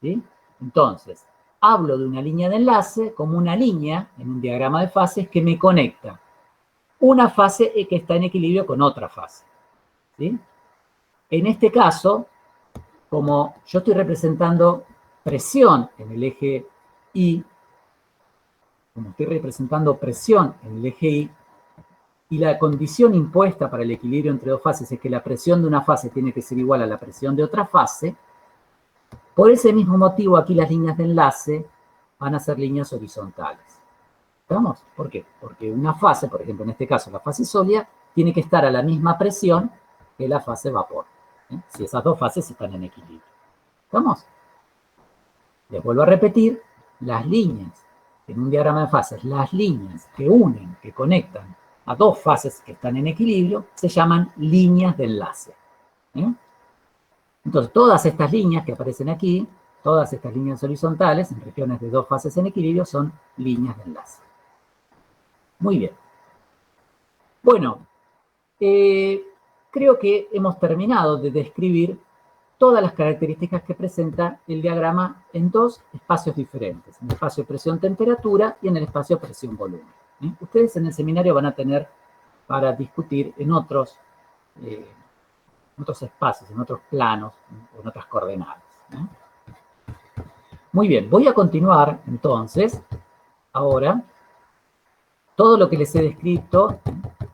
A: ¿Sí? Entonces, hablo de una línea de enlace como una línea en un diagrama de fases que me conecta una fase que está en equilibrio con otra fase. ¿Sí? En este caso, como yo estoy representando presión en el eje Y, como estoy representando presión en el eje Y, y la condición impuesta para el equilibrio entre dos fases es que la presión de una fase tiene que ser igual a la presión de otra fase, por ese mismo motivo aquí las líneas de enlace van a ser líneas horizontales. ¿Estamos? ¿Por qué? Porque una fase, por ejemplo en este caso la fase sólida, tiene que estar a la misma presión que la fase vapor. Si esas dos fases están en equilibrio. ¿Estamos? Les vuelvo a repetir, las líneas, en un diagrama de fases, las líneas que unen, que conectan a dos fases que están en equilibrio, se llaman líneas de enlace. Entonces, todas estas líneas que aparecen aquí, todas estas líneas horizontales, en regiones de dos fases en equilibrio, son líneas de enlace. Muy bien. Bueno, creo que hemos terminado de describir todas las características que presenta el diagrama en dos espacios diferentes, en el espacio presión-temperatura y en el espacio presión-volumen. Ustedes en el seminario van a tener para discutir en otros espacios, en otros planos, en otras coordenadas. Muy bien, voy a continuar entonces, ahora, todo lo que les he descrito,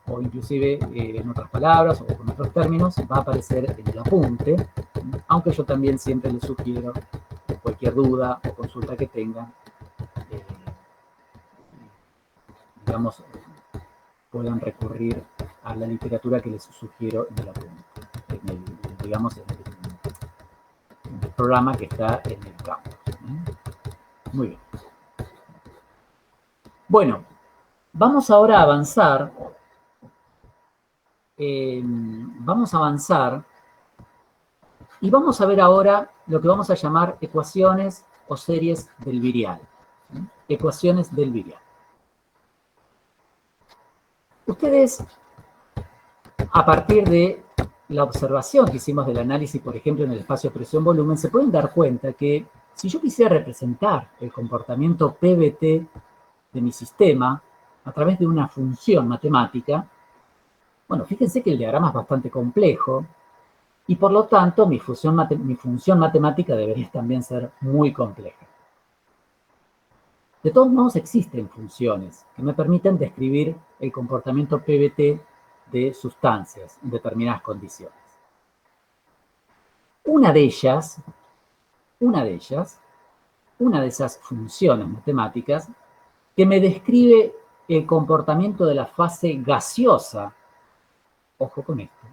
A: o inclusive en otras palabras o con otros términos, va a aparecer en el apunte, aunque yo también siempre les sugiero que cualquier duda o consulta que tengan, digamos, puedan recurrir a la literatura que les sugiero en el apunte, digamos, en el programa que está en el campus. Muy bien. Bueno, vamos ahora a avanzar. Vamos a avanzar y vamos a ver ahora lo que vamos a llamar ecuaciones o series del virial. Ecuaciones del virial. Ustedes, a partir de la observación que hicimos del análisis, por ejemplo, en el espacio presión-volumen, se pueden dar cuenta que si yo quisiera representar el comportamiento PVT de mi sistema a través de una función matemática, bueno, fíjense que el diagrama es bastante complejo y por lo tanto mi función matemática debería también ser muy compleja. De todos modos existen funciones que me permiten describir el comportamiento PVT de sustancias en determinadas condiciones. Una de esas funciones matemáticas que me describe el comportamiento de la fase gaseosa, ojo con esto,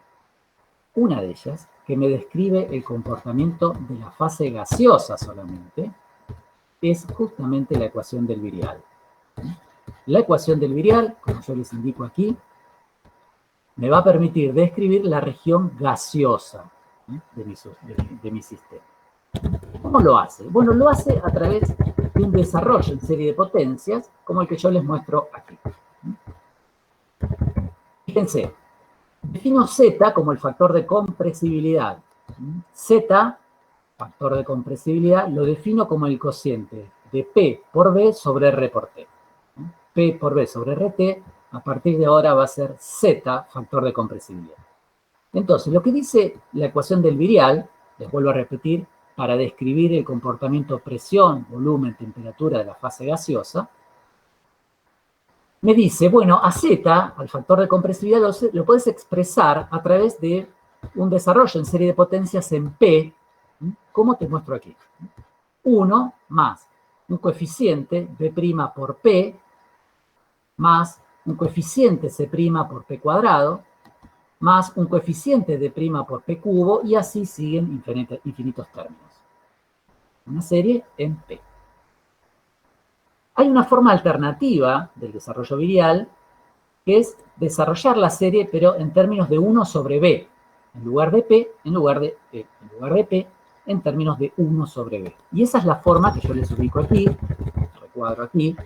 A: una de ellas que me describe el comportamiento de la fase gaseosa solamente, es justamente la ecuación del virial. La ecuación del virial, como yo les indico aquí, me va a permitir describir la región gaseosa de mi sistema. ¿Cómo lo hace? Bueno, lo hace a través de un desarrollo en serie de potencias, como el que yo les muestro aquí. Fíjense, defino Z como el factor de compresibilidad. Z, factor de compresibilidad, lo defino como el cociente de P por B sobre R por T. P por B sobre RT, a partir de ahora va a ser Z, factor de compresibilidad. Entonces, lo que dice la ecuación del virial, les vuelvo a repetir, para describir el comportamiento presión, volumen, temperatura de la fase gaseosa, me dice, bueno, a Z, al factor de compresibilidad, lo puedes expresar a través de un desarrollo en serie de potencias en P, como te muestro aquí. 1 más un coeficiente B' por P más un coeficiente C' por P cuadrado más un coeficiente D' por P cubo, y así siguen infinitos términos. Una serie en P. Hay una forma alternativa del desarrollo virial, que es desarrollar la serie, pero en términos de 1 sobre B. En lugar de P, en lugar de P, en términos de 1 sobre B. Y esa es la forma que yo les ubico aquí, recuadro aquí,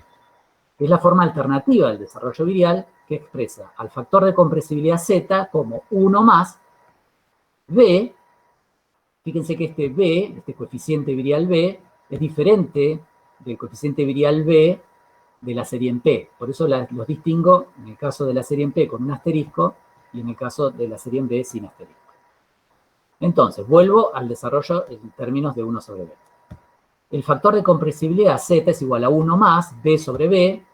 A: que es la forma alternativa del desarrollo virial, que expresa al factor de compresibilidad Z como 1 más B. Fíjense que este B, este coeficiente virial B, es diferente del coeficiente virial B de la serie en P. Por eso los distingo en el caso de la serie en P con un asterisco y en el caso de la serie en B sin asterisco. Entonces, vuelvo al desarrollo en términos de 1 sobre B. El factor de compresibilidad Z es igual a 1 más B sobre B,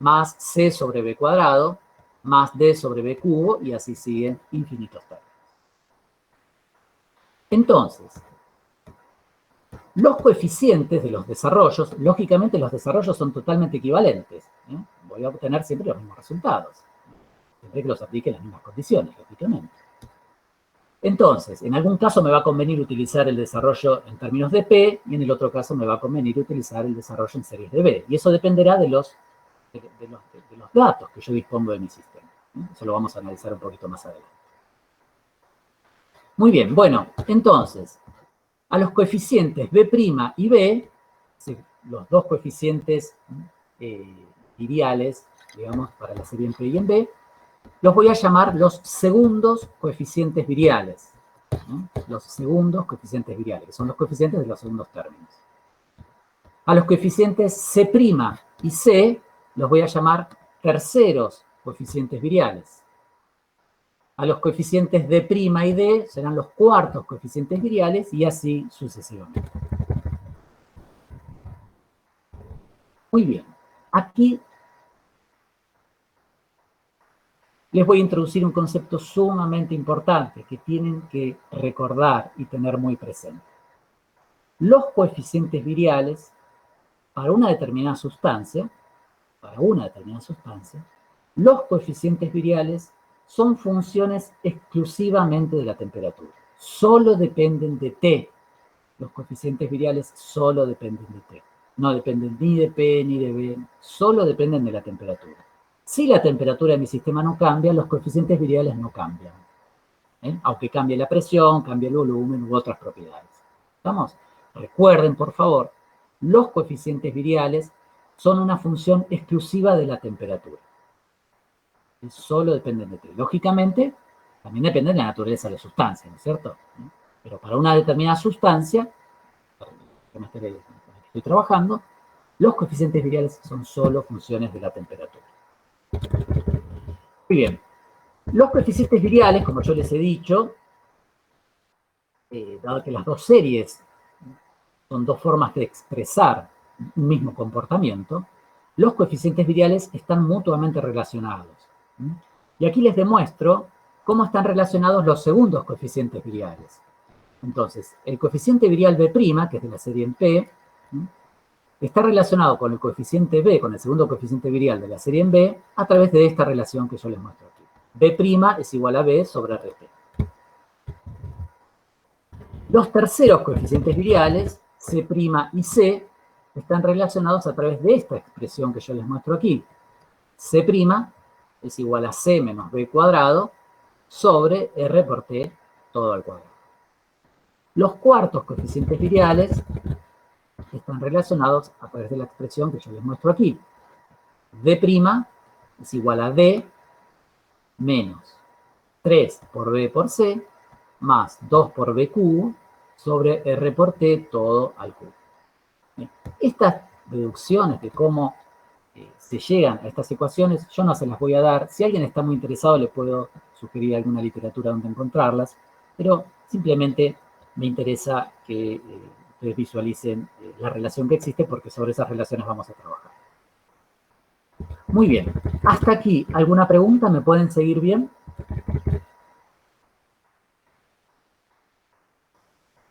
A: más C sobre B cuadrado, más D sobre B cubo, y así siguen infinitos términos. Entonces, los coeficientes de los desarrollos, lógicamente los desarrollos son totalmente equivalentes. Voy a obtener siempre los mismos resultados, siempre que los aplique en las mismas condiciones, lógicamente. Entonces, en algún caso me va a convenir utilizar el desarrollo en términos de P, y en el otro caso me va a convenir utilizar el desarrollo en series de B. Y eso dependerá de los datos que yo dispongo de mi sistema. Eso lo vamos a analizar un poquito más adelante. Muy bien, bueno, entonces, a los coeficientes B' y B, los dos coeficientes viriales, digamos, para la serie en P y en B, los voy a llamar los segundos coeficientes viriales. Los segundos coeficientes viriales, que son los coeficientes de los segundos términos. A los coeficientes C' y C los voy a llamar terceros coeficientes viriales. A los coeficientes D' y D serán los cuartos coeficientes viriales, y así sucesivamente. Muy bien. Aquí les voy a introducir un concepto sumamente importante que tienen que recordar y tener muy presente. Los coeficientes viriales, para una determinada sustancia, los coeficientes viriales son funciones exclusivamente de la temperatura. Solo dependen de T. Los coeficientes viriales solo dependen de T. No dependen ni de P ni de B, solo dependen de la temperatura. Si la temperatura de mi sistema no cambia, los coeficientes viriales no cambian. Aunque cambie la presión, cambie el volumen u otras propiedades. ¿Estamos? Recuerden, por favor, los coeficientes viriales son una función exclusiva de la temperatura. Y solo dependen de T. Lógicamente, también depende de la naturaleza de la sustancia, ¿no es cierto? Pero para una determinada sustancia, con la que estoy trabajando, los coeficientes viriales son solo funciones de la temperatura. Muy bien. Los coeficientes viriales, como yo les he dicho, dado que las dos series son dos formas de expresar un mismo comportamiento, los coeficientes viriales están mutuamente relacionados. Y aquí les demuestro cómo están relacionados los segundos coeficientes viriales. Entonces, el coeficiente virial B', que es de la serie en P, está relacionado con el coeficiente B, con el segundo coeficiente virial de la serie en B, a través de esta relación que yo les muestro aquí. B' es igual a B sobre RT. Los terceros coeficientes viriales, C' y C, están relacionados a través de esta expresión que yo les muestro aquí. C' es igual a C menos B cuadrado sobre R por T todo al cuadrado. Los cuartos coeficientes viriales están relacionados a través de la expresión que yo les muestro aquí. D' es igual a D menos 3 por B por C más 2 por B cubo sobre R por T todo al cubo. Estas deducciones de cómo se llegan a estas ecuaciones, yo no se las voy a dar. Si alguien está muy interesado, le puedo sugerir alguna literatura donde encontrarlas, pero simplemente me interesa que ustedes visualicen la relación que existe, porque sobre esas relaciones vamos a trabajar. Muy bien. Hasta aquí, ¿alguna pregunta? ¿Me pueden seguir bien?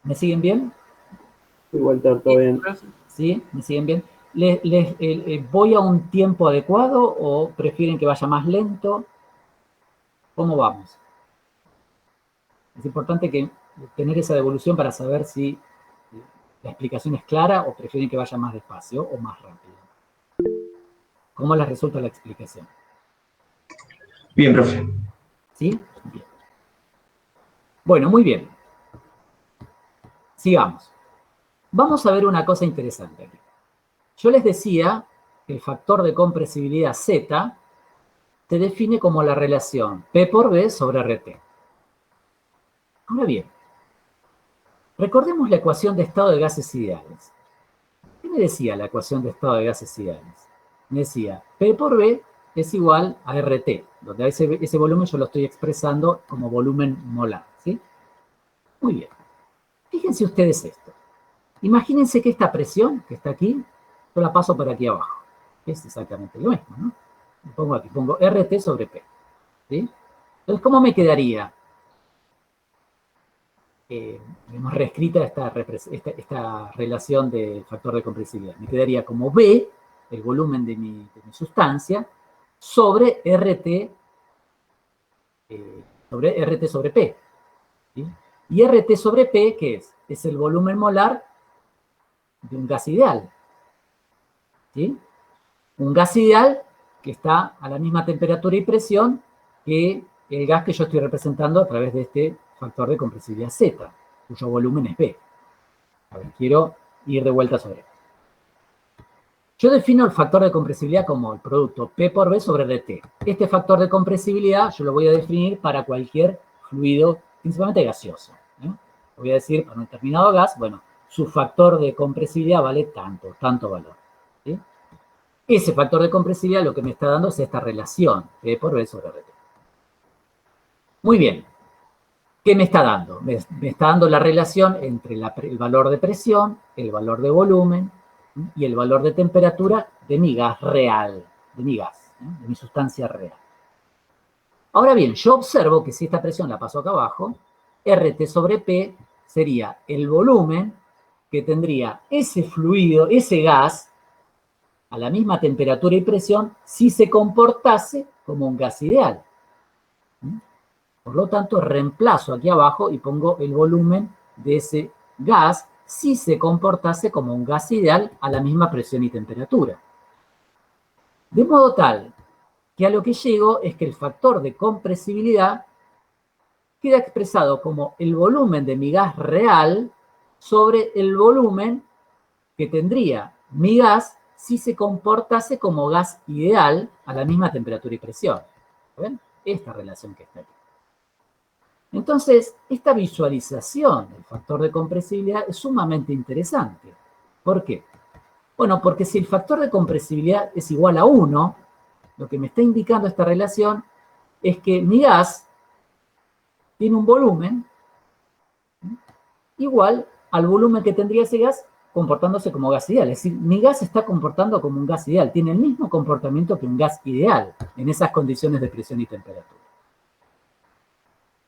A: ¿Me siguen bien?
E: Sí, Walter, todo bien.
A: ¿Sí? ¿Me siguen bien? ¿Voy a un tiempo adecuado o prefieren que vaya más lento? ¿Cómo vamos? Es importante tener esa devolución para saber si la explicación es clara o prefieren que vaya más despacio o más rápido. ¿Cómo les resulta la explicación?
D: Bien, profe.
A: ¿Sí? Bien. Bueno, muy bien. Sigamos. Vamos a ver una cosa interesante aquí. Yo les decía que el factor de compresibilidad Z se define como la relación P por B sobre RT. Ahora bien, recordemos la ecuación de estado de gases ideales. ¿Qué me decía la ecuación de estado de gases ideales? Me decía, P por B es igual a RT, donde ese volumen yo lo estoy expresando como volumen molar, ¿sí? Muy bien. Fíjense ustedes esto. Imagínense que esta presión que está aquí, yo la paso por aquí abajo. Es exactamente lo mismo, ¿no? Pongo aquí, pongo RT sobre P, ¿sí? Entonces, ¿cómo me quedaría? Hemos reescrita esta relación del factor de compresibilidad. Me quedaría como B, el volumen de mi sustancia, sobre RT sobre P. ¿Sí? Y RT sobre P, ¿qué es? Es el volumen molar de un gas ideal. ¿Sí? Un gas ideal que está a la misma temperatura y presión que el gas que yo estoy representando a través de este factor de compresibilidad Z, cuyo volumen es B. A ver, quiero ir de vuelta sobre esto. Yo defino el factor de compresibilidad como el producto P por B sobre RT. Este factor de compresibilidad yo lo voy a definir para cualquier fluido, principalmente gaseoso. Voy a decir, para un determinado gas, bueno, su factor de compresibilidad vale tanto valor. ¿Sí? Ese factor de compresibilidad lo que me está dando es esta relación, P por B sobre RT. Muy bien. ¿Qué me está dando? Me está dando la relación entre el valor de presión, el valor de volumen y el valor de temperatura de mi gas real, de mi sustancia real. Ahora bien, yo observo que si esta presión la paso acá abajo, RT sobre P sería el volumen que tendría ese fluido, ese gas, a la misma temperatura y presión, si se comportase como un gas ideal. Por lo tanto, reemplazo aquí abajo y pongo el volumen de ese gas si se comportase como un gas ideal a la misma presión y temperatura. De modo tal que a lo que llego es que el factor de compresibilidad queda expresado como el volumen de mi gas real sobre el volumen que tendría mi gas si se comportase como gas ideal a la misma temperatura y presión. ¿Ven? Esta relación que está aquí. Entonces, esta visualización del factor de compresibilidad es sumamente interesante. ¿Por qué? Bueno, porque si el factor de compresibilidad es igual a 1, lo que me está indicando esta relación es que mi gas tiene un volumen igual al volumen que tendría ese gas comportándose como gas ideal. Es decir, mi gas se está comportando como un gas ideal, tiene el mismo comportamiento que un gas ideal en esas condiciones de presión y temperatura.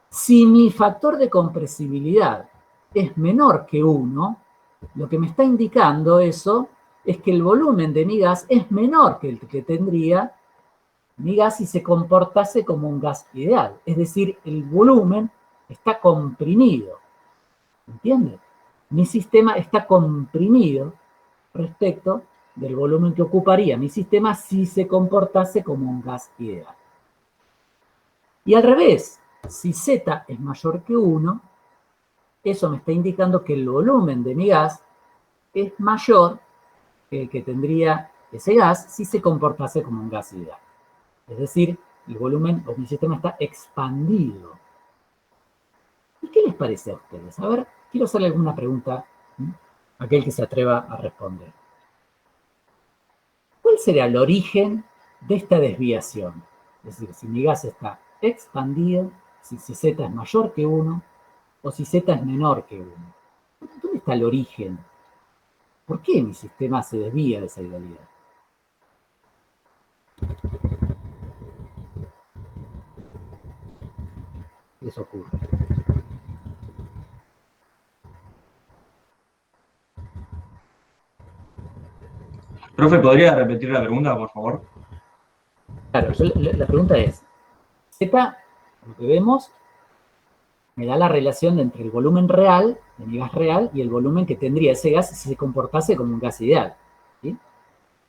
A: Si mi factor de compresibilidad es menor que 1, lo que me está indicando eso es que el volumen de mi gas es menor que el que tendría mi gas si se comportase como un gas ideal. Es decir, el volumen está comprimido. ¿Entienden? Mi sistema está comprimido respecto del volumen que ocuparía mi sistema si se comportase como un gas ideal. Y al revés, si Z es mayor que 1, eso me está indicando que el volumen de mi gas es mayor que el que tendría ese gas si se comportase como un gas ideal. Es decir, el volumen o mi sistema está expandido. ¿Y qué les parece a ustedes? A ver, quiero hacerle alguna pregunta a aquel que se atreva a responder. ¿Cuál sería el origen de esta desviación? Es decir, si mi gas está expandido, si Z es mayor que 1 o si Z es menor que 1. ¿Dónde está el origen? ¿Por qué mi sistema se desvía de esa idealidad? Eso ocurre.
D: Profe, ¿podría repetir la pregunta, por favor?
A: Claro, la pregunta es, Z, lo que vemos, me da la relación entre el volumen real, de mi gas real, y el volumen que tendría ese gas si se comportase como un gas ideal. ¿Sí?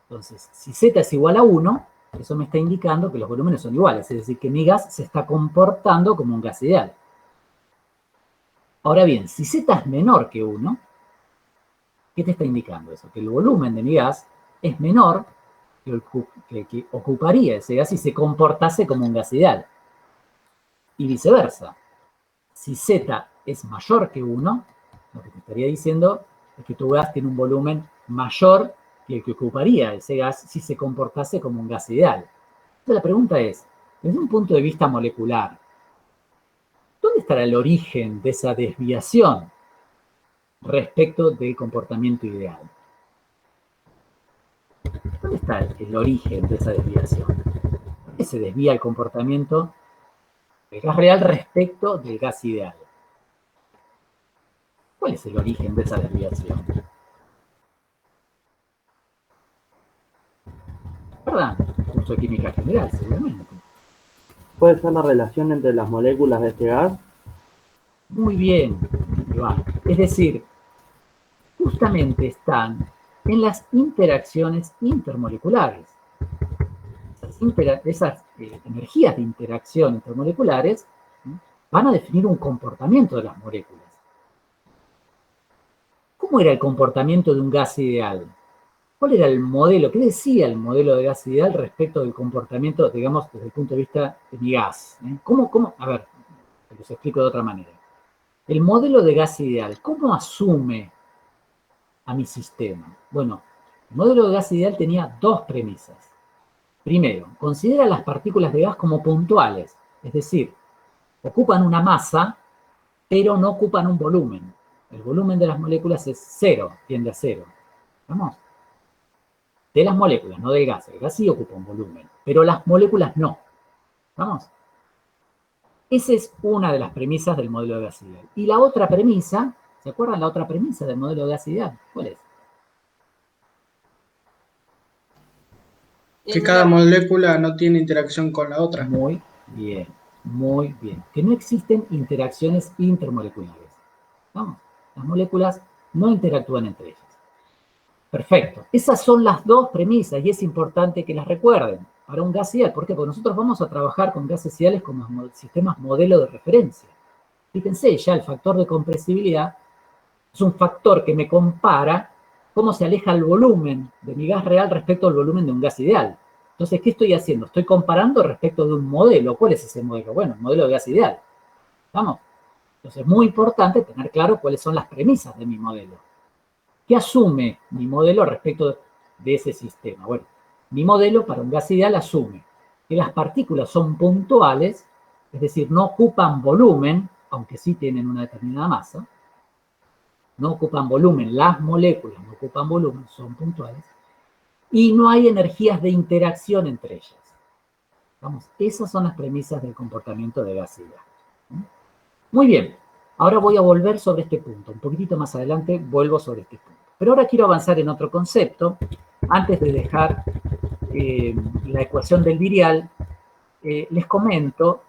A: Entonces, si Z es igual a 1, eso me está indicando que los volúmenes son iguales, es decir, que mi gas se está comportando como un gas ideal. Ahora bien, si Z es menor que 1, ¿qué te está indicando eso? Que el volumen de mi gas es menor que ocuparía ese gas si se comportase como un gas ideal. Y viceversa. Si Z es mayor que 1, lo que te estaría diciendo es que tu gas tiene un volumen mayor que el que ocuparía ese gas si se comportase como un gas ideal. Entonces la pregunta es, desde un punto de vista molecular, ¿dónde estará el origen de esa desviación respecto del comportamiento ideal? ¿Dónde está el origen de esa desviación? ¿Por qué se desvía el comportamiento del gas real respecto del gas ideal? ¿Cuál es el origen de esa desviación? ¿Verdad? Curso de química general, seguramente.
E: ¿Puede ser la relación entre las moléculas de este gas?
A: Muy bien, Iván. Es decir, justamente están en las interacciones intermoleculares. Esas energías de interacción intermoleculares van a definir un comportamiento de las moléculas. ¿Cómo era el comportamiento de un gas ideal? ¿Cuál era el modelo? ¿Qué decía el modelo de gas ideal respecto del comportamiento, digamos, desde el punto de vista de mi gas? ¿Cómo? A ver, te los explico de otra manera. El modelo de gas ideal, ¿cómo asume a mi sistema? Bueno, el modelo de gas ideal tenía dos premisas. Primero, considera las partículas de gas como puntuales, es decir, ocupan una masa, pero no ocupan un volumen. El volumen de las moléculas es cero, tiende a cero. ¿Vamos? De las moléculas, no del gas. El gas sí ocupa un volumen, pero las moléculas no. ¿Vamos? Esa es una de las premisas del modelo de gas ideal. Y la otra premisa, ¿se acuerdan la otra premisa del modelo de gas ideal? ¿Cuál es?
C: Que cada molécula no tiene interacción con la otra.
A: Muy bien, muy bien. Que no existen interacciones intermoleculares. ¿Vamos? Las moléculas no interactúan entre ellas. Perfecto. Esas son las dos premisas y es importante que las recuerden para un gas ideal. ¿Por qué? Porque nosotros vamos a trabajar con gases ideales como sistemas modelo de referencia. Fíjense, ya el factor de compresibilidad es un factor que me compara cómo se aleja el volumen de mi gas real respecto al volumen de un gas ideal. Entonces, ¿qué estoy haciendo? Estoy comparando respecto de un modelo. ¿Cuál es ese modelo? Bueno, el modelo de gas ideal. ¿Vamos? Entonces, es muy importante tener claro cuáles son las premisas de mi modelo. ¿Qué asume mi modelo respecto de ese sistema? Bueno, mi modelo para un gas ideal asume que las partículas son puntuales, es decir, no ocupan volumen, aunque sí tienen una determinada masa. No ocupan volumen, las moléculas no ocupan volumen, son puntuales. Y no hay energías de interacción entre ellas. Vamos, esas son las premisas del comportamiento de gas ideal. Muy bien. Ahora voy a volver sobre este punto. Un poquitito más adelante vuelvo sobre este punto. Pero ahora quiero avanzar en otro concepto. Antes de dejar la ecuación del virial, les comento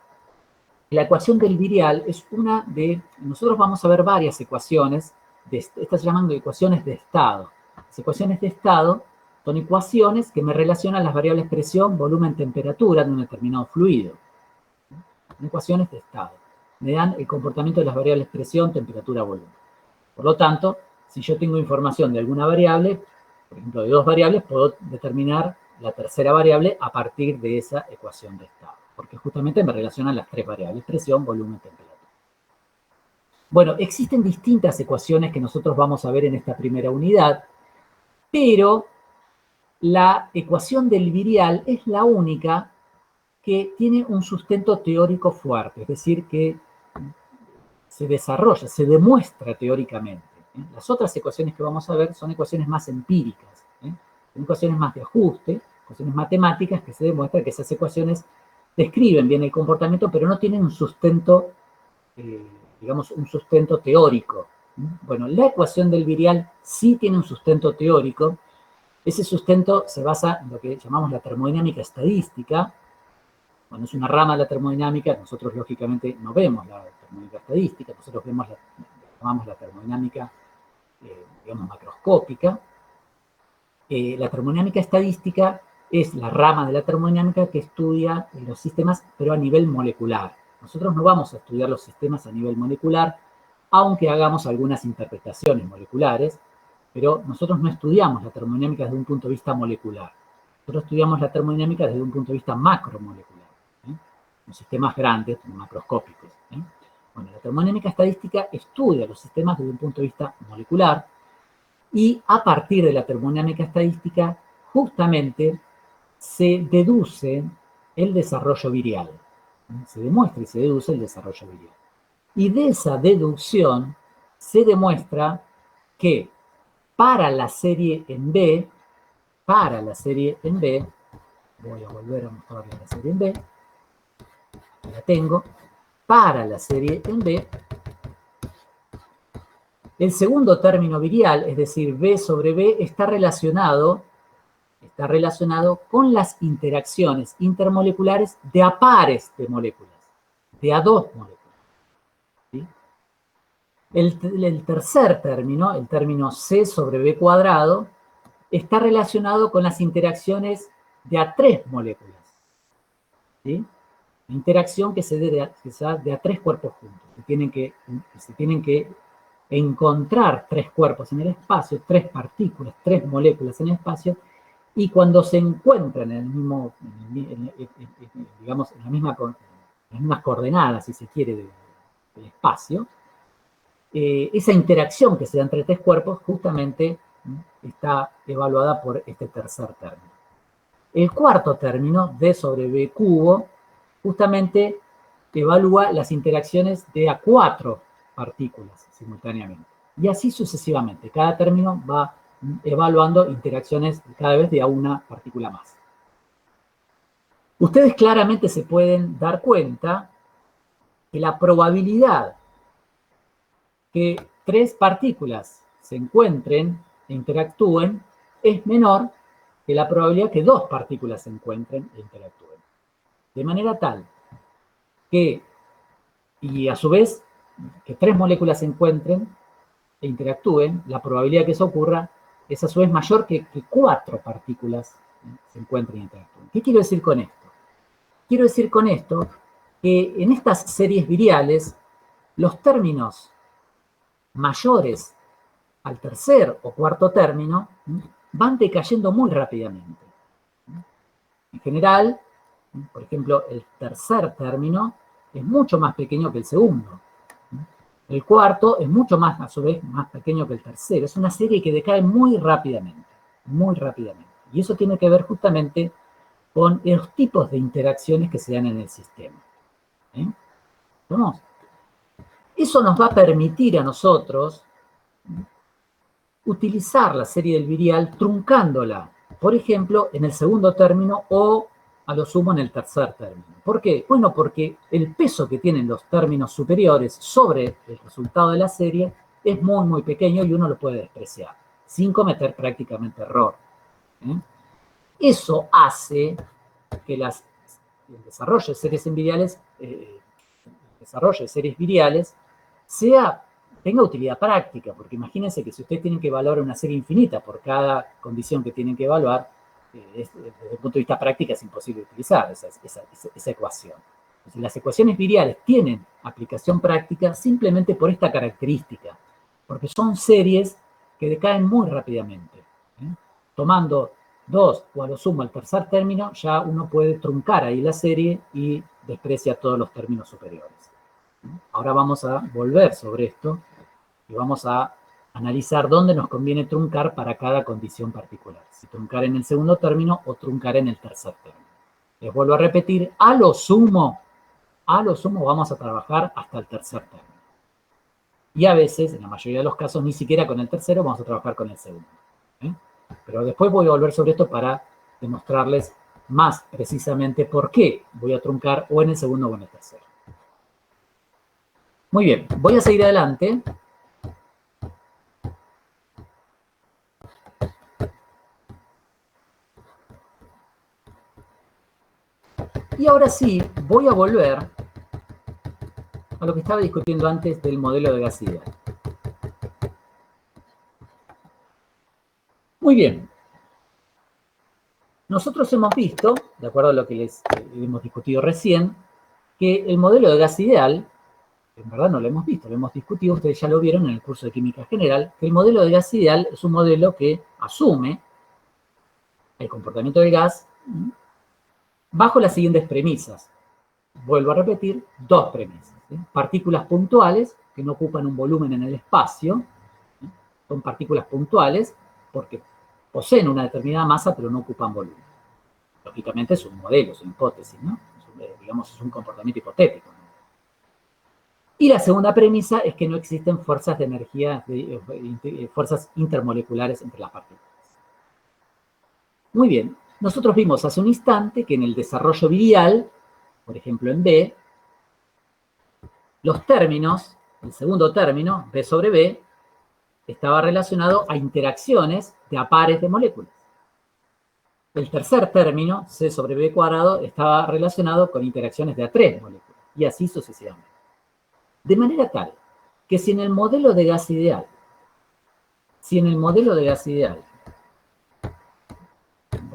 A: que la ecuación del virial es una de... Nosotros vamos a ver varias ecuaciones. Estas se llaman ecuaciones de estado. Las ecuaciones de estado son ecuaciones que me relacionan las variables presión, volumen, temperatura de un determinado fluido. Son ecuaciones de estado. Me dan el comportamiento de las variables presión, temperatura, volumen. Por lo tanto, si yo tengo información de alguna variable, por ejemplo de dos variables, puedo determinar la tercera variable a partir de esa ecuación de estado, porque justamente me relacionan las tres variables, presión, volumen, temperatura. Bueno, existen distintas ecuaciones que nosotros vamos a ver en esta primera unidad, pero la ecuación del virial es la única que tiene un sustento teórico fuerte, es decir, que se desarrolla, se demuestra teóricamente. Las otras ecuaciones que vamos a ver son ecuaciones más empíricas, son ecuaciones más de ajuste, ecuaciones matemáticas que se demuestra que esas ecuaciones describen bien el comportamiento, pero no tienen un sustento, digamos, un sustento teórico. Bueno, la ecuación del virial sí tiene un sustento teórico Ese sustento se basa en lo que llamamos la termodinámica estadística. Bueno, es una rama de la termodinámica, nosotros lógicamente no vemos la termodinámica estadística, nosotros vemos llamamos la termodinámica, digamos, macroscópica. La termodinámica estadística es la rama de la termodinámica que estudia los sistemas, pero a nivel molecular. Nosotros no vamos a estudiar los sistemas a nivel molecular, aunque hagamos algunas interpretaciones moleculares, pero nosotros no estudiamos la termodinámica desde un punto de vista molecular. Nosotros estudiamos la termodinámica desde un punto de vista macromolecular, los sistemas grandes, macroscópicos. Bueno, la termodinámica estadística estudia los sistemas desde un punto de vista molecular, y a partir de la termodinámica estadística, justamente se deduce el desarrollo virial. Se demuestra y se deduce el desarrollo virial. Y de esa deducción se demuestra que para la serie en B, voy a volver a mostrarles la serie en B, la tengo, para la serie en B, el segundo término virial, es decir, B sobre B, está relacionado con las interacciones intermoleculares de a pares de moléculas, de a dos moléculas. ¿Sí? El tercer término, el término C sobre B cuadrado, está relacionado con las interacciones de a tres moléculas. ¿Sí? La interacción que se da de a tres cuerpos juntos, se tienen que encontrar tres cuerpos en el espacio, tres partículas, tres moléculas en el espacio, y cuando se encuentran en el mismo, digamos, en las mismas coordenadas, si se quiere, del espacio, esa interacción que se da entre tres cuerpos justamente está evaluada por este tercer término. El cuarto término, D sobre B cubo, justamente evalúa las interacciones de a cuatro partículas simultáneamente. Y así sucesivamente. Cada término va evaluando interacciones cada vez de a una partícula más. Ustedes claramente se pueden dar cuenta que la probabilidad que tres partículas se encuentren e interactúen es menor que la probabilidad que dos partículas se encuentren e interactúen. De manera tal que, y a su vez, que tres moléculas se encuentren e interactúen, la probabilidad que eso ocurra es a su vez mayor que cuatro partículas se encuentren e interactúen. ¿Qué quiero decir con esto? Quiero decir con esto que en estas series viriales, los términos mayores al tercer o cuarto término van decayendo muy rápidamente. En general, por ejemplo, el tercer término es mucho más pequeño que el segundo. El cuarto es mucho más, a su vez, más pequeño que el tercero. Es una serie que decae muy rápidamente, muy rápidamente. Y eso tiene que ver justamente con los tipos de interacciones que se dan en el sistema. ¿Vamos? Eso nos va a permitir a nosotros utilizar la serie del virial truncándola, por ejemplo, en el segundo término o a lo sumo en el tercer término. ¿Por qué? Bueno, porque el peso que tienen los términos superiores sobre el resultado de la serie es muy, muy pequeño y uno lo puede despreciar, sin cometer prácticamente error. Eso hace que el desarrollo de series viriales tenga utilidad práctica, porque imagínense que si ustedes tienen que evaluar una serie infinita por cada condición que tienen que evaluar, desde el punto de vista práctico es imposible utilizar esa ecuación. Entonces, las ecuaciones viriales tienen aplicación práctica simplemente por esta característica, porque son series que decaen muy rápidamente. Tomando dos o a lo sumo el tercer término, ya uno puede truncar ahí la serie y desprecia todos los términos superiores. Ahora vamos a volver sobre esto y vamos a analizar dónde nos conviene truncar para cada condición particular. Si truncar en el segundo término o truncar en el tercer término. Les vuelvo a repetir, a lo sumo vamos a trabajar hasta el tercer término. Y a veces, en la mayoría de los casos, ni siquiera con el tercero vamos a trabajar con el segundo. Pero después voy a volver sobre esto para demostrarles más precisamente por qué voy a truncar o en el segundo o en el tercero. Muy bien, voy a seguir adelante. Y ahora sí, voy a volver a lo que estaba discutiendo antes del modelo de gas ideal. Muy bien. Nosotros hemos visto, de acuerdo a lo que les hemos discutido recién, que el modelo de gas ideal, en verdad no lo hemos visto, lo hemos discutido, ustedes ya lo vieron en el curso de Química General, que el modelo de gas ideal es un modelo que asume el comportamiento del gas bajo las siguientes premisas. Vuelvo a repetir, dos premisas. ¿Sí? Partículas puntuales que no ocupan un volumen en el espacio, ¿sí? Son partículas puntuales porque poseen una determinada masa pero no ocupan volumen. Lógicamente es un modelo, es una hipótesis, ¿no? Digamos, es un comportamiento hipotético, ¿no? Y la segunda premisa es que no existen fuerzas de energía, fuerzas intermoleculares entre las partículas. Muy bien, nosotros vimos hace un instante que en el desarrollo virial, por ejemplo en B, los términos, el segundo término, B sobre B, estaba relacionado a interacciones de a pares de moléculas. El tercer término, C sobre B cuadrado, estaba relacionado con interacciones de a tres moléculas, y así sucesivamente. De manera tal que si en el modelo de gas ideal,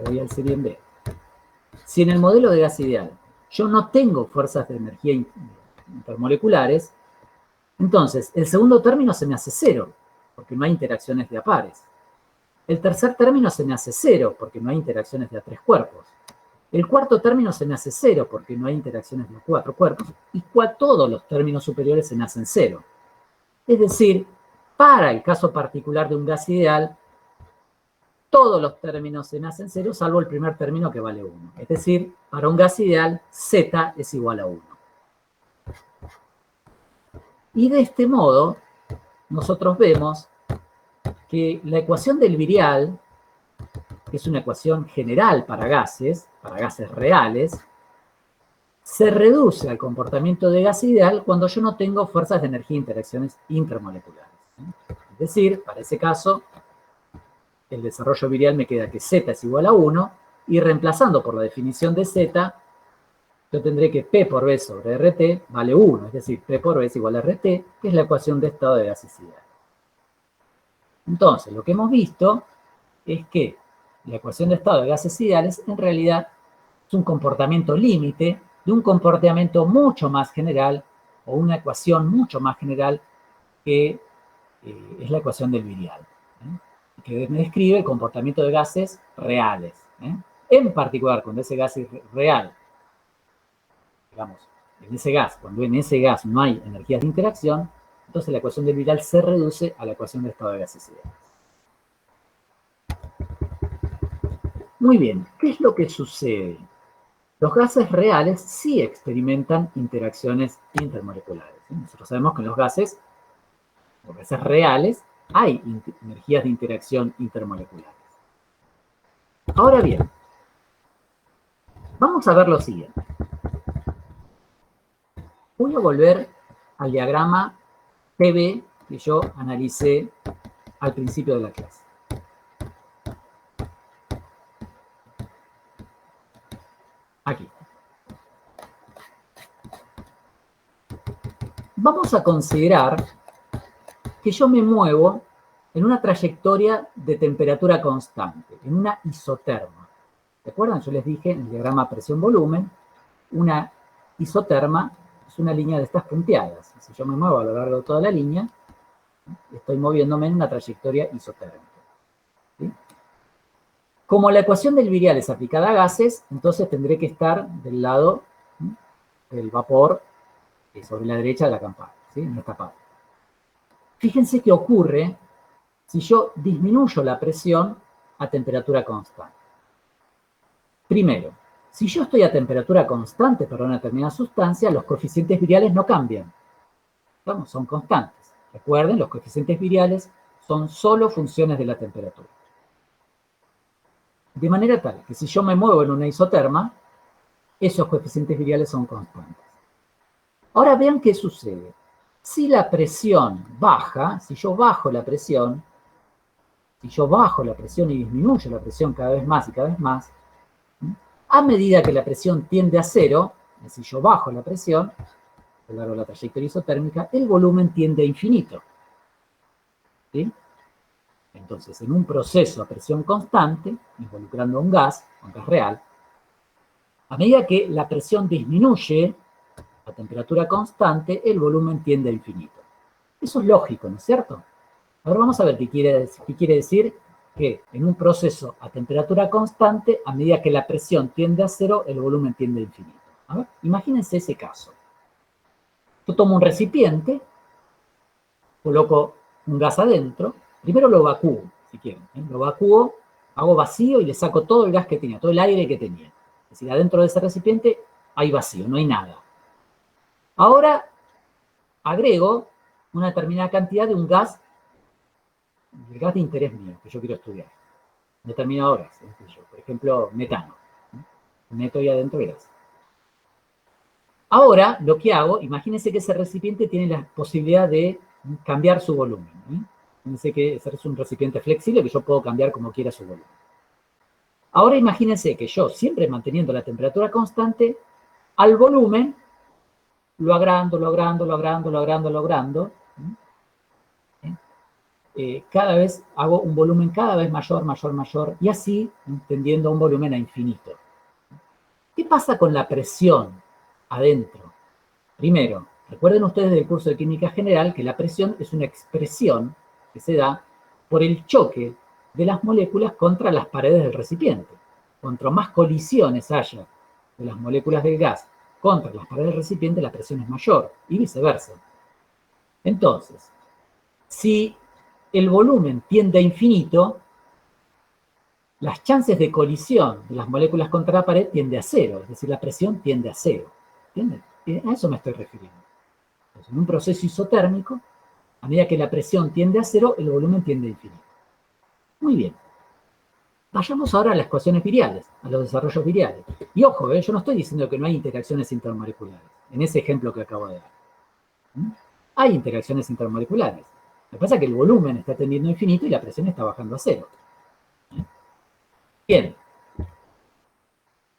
A: voy al serie en B, si en el modelo de gas ideal yo no tengo fuerzas de energía intermoleculares, entonces el segundo término se me hace cero, porque no hay interacciones de a pares. El tercer término se me hace cero, porque no hay interacciones de a tres cuerpos. El cuarto término se me hace cero, porque no hay interacciones de a cuatro cuerpos. Y todos los términos superiores se me hacen cero. Es decir, para el caso particular de un gas ideal, todos los términos se me hacen cero, salvo el primer término que vale 1. Es decir, para un gas ideal, Z es igual a 1. Y de este modo, nosotros vemos que la ecuación del virial, que es una ecuación general para gases reales, se reduce al comportamiento de gas ideal cuando yo no tengo fuerzas de energía e interacciones intermoleculares. Es decir, para ese caso, el desarrollo virial me queda que Z es igual a 1, y reemplazando por la definición de Z, yo tendré que P por B sobre RT vale 1, es decir, P por B es igual a RT, que es la ecuación de estado de gases ideal. Entonces, lo que hemos visto es que la ecuación de estado de gases ideales en realidad es un comportamiento límite de un comportamiento mucho más general, o una ecuación mucho más general que es la ecuación del virial, que describe el comportamiento de gases reales. En particular, cuando ese gas es real, digamos, cuando en ese gas no hay energías de interacción, entonces la ecuación del virial se reduce a la ecuación de estado de gases ideales. Muy bien, ¿qué es lo que sucede? Los gases reales sí experimentan interacciones intermoleculares. Nosotros sabemos que en los gases reales, hay energías de interacción intermoleculares. Ahora bien, vamos a ver lo siguiente. Voy a volver al diagrama PB que yo analicé al principio de la clase. Aquí. Vamos a considerar que yo me muevo en una trayectoria de temperatura constante, en una isoterma. ¿Se acuerdan? Yo les dije en el diagrama presión-volumen, una isoterma es una línea de estas punteadas. Si yo me muevo a lo largo de toda la línea, estoy moviéndome en una trayectoria isotérmica. ¿Sí? Como la ecuación del virial es aplicada a gases, entonces tendré que estar del lado del vapor sobre la derecha de la campana, ¿sí? En esta parte. Fíjense qué ocurre si yo disminuyo la presión a temperatura constante. Primero, si yo estoy a temperatura constante para una determinada sustancia, los coeficientes viriales no cambian. Son constantes. Recuerden, los coeficientes viriales son solo funciones de la temperatura. De manera tal que si yo me muevo en una isoterma, esos coeficientes viriales son constantes. Ahora vean qué sucede. Si la presión baja, si yo bajo la presión y disminuyo la presión cada vez más, A medida que la presión tiende a cero, es decir, yo bajo la presión, a lo largo de la trayectoria isotérmica, el volumen tiende a infinito. ¿Sí? Entonces, en un proceso a presión constante, involucrando un gas real, a medida que la presión disminuye a temperatura constante, el volumen tiende a infinito. Eso es lógico, ¿no es cierto? Ahora vamos a ver qué quiere decir que en un proceso a temperatura constante, a medida que la presión tiende a cero, el volumen tiende a infinito. A ver, imagínense ese caso. Yo tomo un recipiente, coloco un gas adentro, primero lo evacúo, si quieren. Lo evacúo, hago vacío y le saco todo el gas que tenía, todo el aire que tenía. Es decir, adentro de ese recipiente hay vacío, no hay nada. Ahora agrego una determinada cantidad de un gas, el gas de interés mío, que yo quiero estudiar. Determinado gas, por ejemplo, metano. Meto ahí adentro el gas. Ahora, lo que hago, imagínense que ese recipiente tiene la posibilidad de cambiar su volumen. Imagínense que ese es un recipiente flexible que yo puedo cambiar como quiera su volumen. Ahora imagínense que yo, siempre manteniendo la temperatura constante, al volumen lo agrando, cada vez hago un volumen cada vez mayor, y así tendiendo a un volumen a infinito. ¿Qué pasa con la presión adentro? Primero, recuerden ustedes del curso de química general que la presión es una expresión que se da por el choque de las moléculas contra las paredes del recipiente. Cuanto más colisiones haya de las moléculas del gas contra las paredes del recipiente, la presión es mayor, y viceversa. Entonces, si el volumen tiende a infinito, las chances de colisión de las moléculas contra la pared tiende a cero, es decir, la presión tiende a cero. ¿Entienden? A eso me estoy refiriendo. Entonces, en un proceso isotérmico, a medida que la presión tiende a cero, el volumen tiende a infinito. Muy bien. Vayamos ahora a las ecuaciones viriales, a los desarrollos viriales. Y ojo, yo no estoy diciendo que no hay interacciones intermoleculares, en ese ejemplo que acabo de dar. Hay interacciones intermoleculares. Lo que pasa es que el volumen está tendiendo a infinito y la presión está bajando a cero. Bien.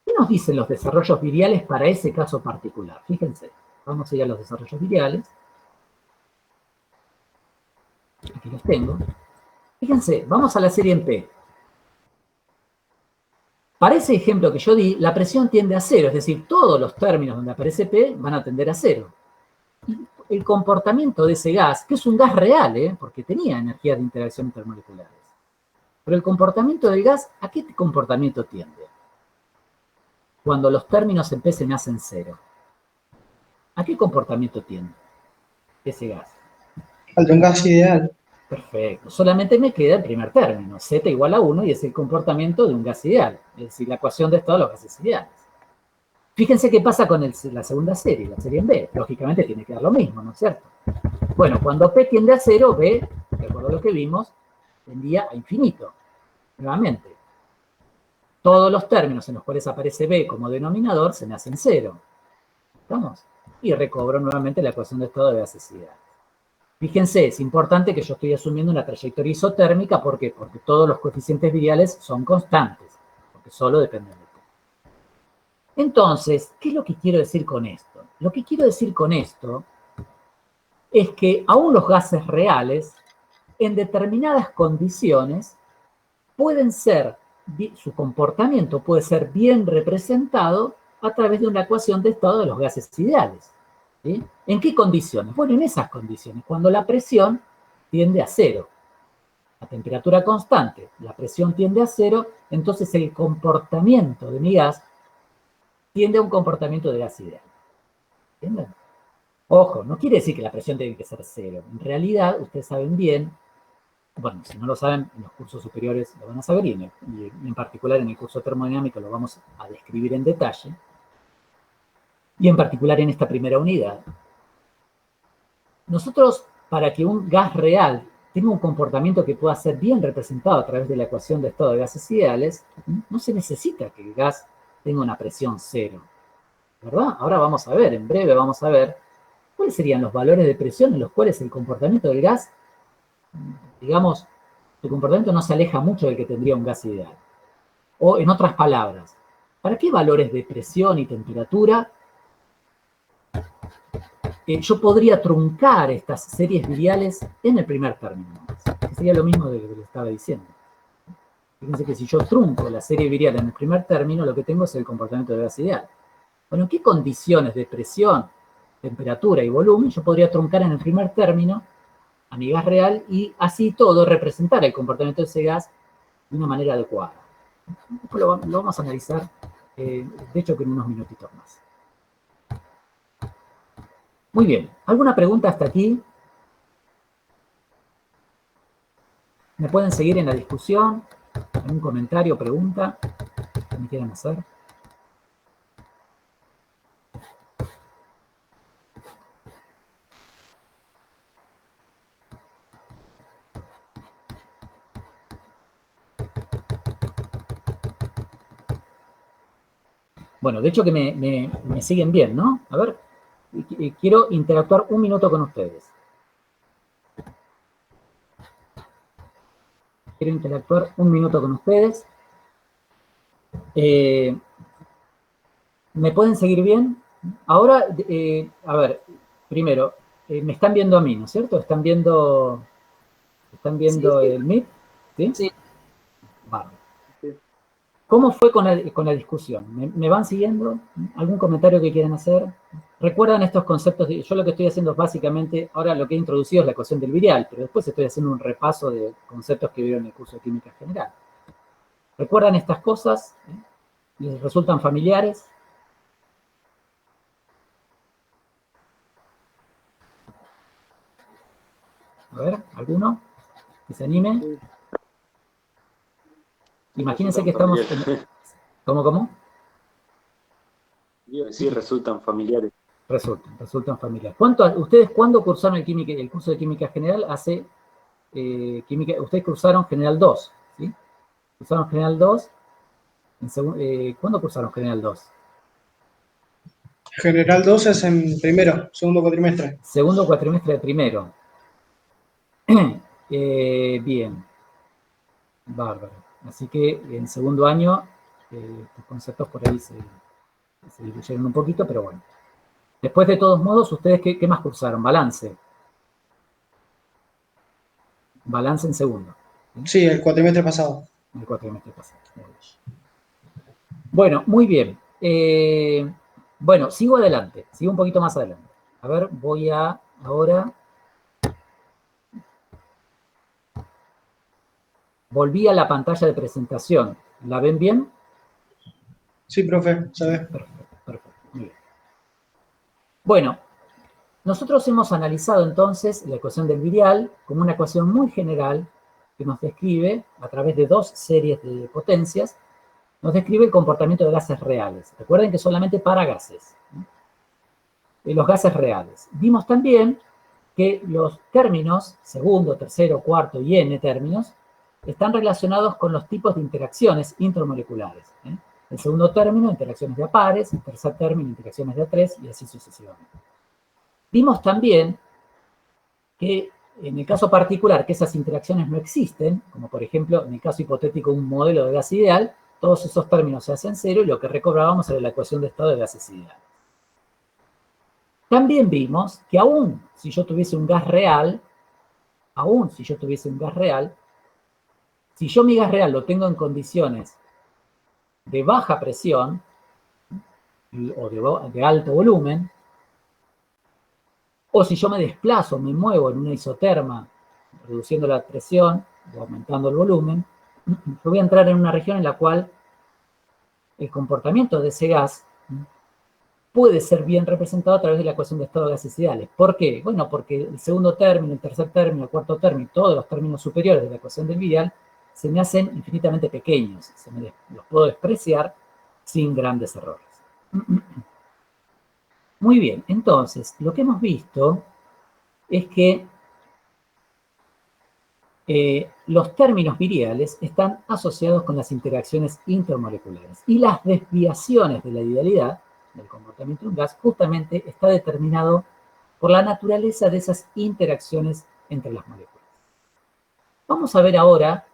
A: ¿Qué nos dicen los desarrollos viriales para ese caso particular? Fíjense, vamos a ir a los desarrollos viriales. Aquí los tengo. Fíjense, vamos a la serie en P. Para ese ejemplo que yo di, la presión tiende a cero, es decir, todos los términos donde aparece P van a tender a cero. Y el comportamiento de ese gas, que es un gas real, porque tenía energías de interacción intermoleculares, pero el comportamiento del gas, ¿a qué comportamiento tiende? Cuando los términos en P se me hacen cero. ¿A qué comportamiento tiende ese gas?
C: Al de un gas ideal.
A: Perfecto. Solamente me queda el primer término, Z igual a 1, y es el comportamiento de un gas ideal. Es decir, la ecuación de estado de los gases ideales. Fíjense qué pasa con la segunda serie, la serie en B. Lógicamente tiene que dar lo mismo, ¿no es cierto? Bueno, cuando P tiende a cero, B, de acuerdo a lo que vimos, tendía a infinito. Nuevamente, todos los términos en los cuales aparece B como denominador se me hacen cero. ¿Estamos? Y recobro nuevamente la ecuación de estado de gases ideales. Fíjense, es importante que yo estoy asumiendo una trayectoria isotérmica. ¿Por qué? Porque todos los coeficientes viriales son constantes, porque solo dependen de T. Entonces, ¿qué es lo que quiero decir con esto? Lo que quiero decir con esto es que aún los gases reales, en determinadas condiciones, pueden ser, su comportamiento puede ser bien representado a través de una ecuación de estado de los gases ideales. ¿Sí? ¿En qué condiciones? Bueno, en esas condiciones, cuando la presión tiende a cero, a temperatura constante, la presión tiende a cero, entonces el comportamiento de mi gas tiende a un comportamiento de gas ideal. ¿Entienden? Ojo, no quiere decir que la presión tiene que ser cero. En realidad, ustedes saben bien, bueno, si no lo saben, en los cursos superiores lo van a saber, y en particular en el curso termodinámico lo vamos a describir en detalle, y en particular en esta primera unidad. Nosotros, para que un gas real tenga un comportamiento que pueda ser bien representado a través de la ecuación de estado de gases ideales, no se necesita que el gas tenga una presión cero, ¿verdad? Ahora vamos a ver, en breve vamos a ver cuáles serían los valores de presión en los cuales el comportamiento del gas, digamos, el comportamiento no se aleja mucho del que tendría un gas ideal. O, en otras palabras, ¿Para qué valores de presión y temperatura yo podría truncar estas series viriales en el primer término? Que sería lo mismo de lo que le estaba diciendo. Fíjense que si yo trunco la serie virial en el primer término, lo que tengo es el comportamiento de gas ideal. Bueno, ¿en qué condiciones de presión, temperatura y volumen yo podría truncar en el primer término a mi gas real y así todo representar el comportamiento de ese gas de una manera adecuada? Esto lo vamos a analizar, de hecho, que en unos minutitos más. Muy bien, ¿alguna pregunta hasta aquí? ¿Me pueden seguir en la discusión? ¿Algún comentario, pregunta que me quieran hacer? Bueno, de hecho que me siguen bien, ¿no? A ver, quiero interactuar un minuto con ustedes. Quiero interactuar un minuto con ustedes. ¿Me pueden seguir bien? Ahora, a ver, primero, me están viendo a mí, ¿no es cierto? ¿Están viendo
B: Sí.
A: el Meet? ¿Sí?
B: Sí.
A: Vale. ¿Cómo fue con la discusión? ¿Me van siguiendo? ¿Algún comentario que quieran hacer? ¿Recuerdan estos conceptos? Yo lo que estoy haciendo es básicamente, ahora lo que he introducido es la ecuación del virial, pero después estoy haciendo un repaso de conceptos que vieron en el curso de química general. ¿Recuerdan estas cosas? ¿Les resultan familiares? A ver, ¿alguno que se anime? Imagínense que estamos... ¿Cómo?
F: Sí, resultan familiares.
A: Resultan familiares. ¿Ustedes cuándo cursaron el curso de química general? Ustedes cursaron general 2, ¿sí? Cursaron general 2. ¿Cuándo cursaron general 2?
C: General 2 es en primero, segundo cuatrimestre.
A: Segundo cuatrimestre de primero. Bien. Bárbaro. Así que en segundo año, los conceptos por ahí se diluyeron un poquito, pero bueno. Después, de todos modos, ¿ustedes qué más cursaron? Balance. Balance en segundo.
C: Sí, el cuatrimestre pasado.
A: El cuatrimestre pasado. Bueno, muy bien. Bueno, sigo adelante. Sigo un poquito más adelante. A ver, voy a ahora... Volví a la pantalla de presentación. ¿La ven bien?
C: Sí, profe, se ve.
A: Perfecto. Muy bien. Bueno, nosotros hemos analizado entonces la ecuación del virial como una ecuación muy general que nos describe, a través de dos series de potencias, nos describe el comportamiento de gases reales. Recuerden que solamente para gases. Los gases reales. Vimos también que los términos, segundo, tercero, cuarto y n términos, están relacionados con los tipos de interacciones intermoleculares. El segundo término, interacciones de a pares, el tercer término, interacciones de a tres, y así sucesivamente. Vimos también que en el caso particular que esas interacciones no existen, como por ejemplo en el caso hipotético un modelo de gas ideal, todos esos términos se hacen cero y lo que recobrábamos era la ecuación de estado de gases ideales. También vimos que aún si yo tuviese un gas real, si yo mi gas real lo tengo en condiciones de baja presión o de alto volumen, o si yo me desplazo, me muevo en una isoterma, reduciendo la presión o aumentando el volumen, yo voy a entrar en una región en la cual el comportamiento de ese gas puede ser bien representado a través de la ecuación de estado de gases ideales. ¿Por qué? Bueno, porque el segundo término, el tercer término, el cuarto término, todos los términos superiores de la ecuación del virial se me hacen infinitamente pequeños, los puedo despreciar sin grandes errores. Muy bien, entonces, lo que hemos visto es que los términos viriales están asociados con las interacciones intermoleculares y las desviaciones de la idealidad del comportamiento de un gas justamente está determinado por la naturaleza de esas interacciones entre las moléculas. Vamos a ver ahora